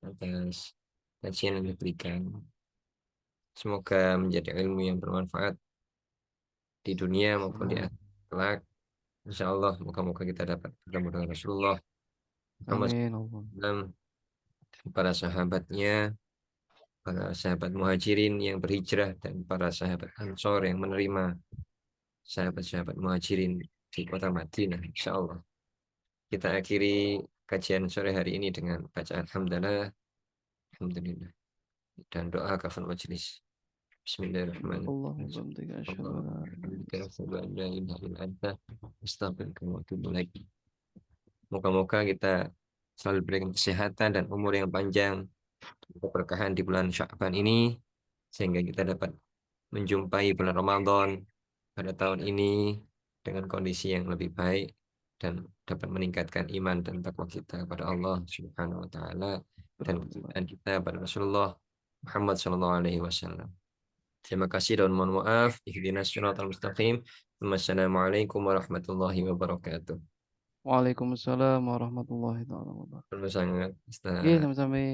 atas kajian yang diberikan. Semoga menjadi ilmu yang bermanfaat di dunia maupun di akhirat kelak. Insya Allah, moga-moga kita dapat bertemu dengan Rasulullah Muhammad Amin Allah. SAW dan para sahabatnya, para sahabat muhajirin yang berhijrah, dan para sahabat Ansor yang menerima sahabat-sahabat muhajirin di kota Madinah. Insya Allah. Kita akhiri kajian sore hari ini dengan bacaan hamdalah, alhamdulillah, dan doa kafan majelis. Allahumma Bismillahirrahmanirrahim. bihamdika asyhadu Allah, an la ilaha alhamdulillah, asyhadu an la ilaha illa anta, astaghfiruka wa atubu ilaik. Moga-moga kita selalu diberikan kesehatan dan umur yang panjang, keberkahan di bulan Sya'ban ini, sehingga kita dapat menjumpai bulan Ramadan pada tahun ini dengan kondisi yang lebih baik dan dapat meningkatkan iman dan takwa kita kepada Allah Subhanahu wa taala dan Betul. kecintaan kita pada Rasulullah Muhammad sallallahu alaihi wasallam. Terima kasih dan mohon maaf. Ihdinas siratal mustaqim. Wassalamualaikum warahmatullahi wabarakatuh. Waalaikumsalam warahmatullahi taala wabarakatuh. Perlu sangat, Iya, Ustaz. sama-sama.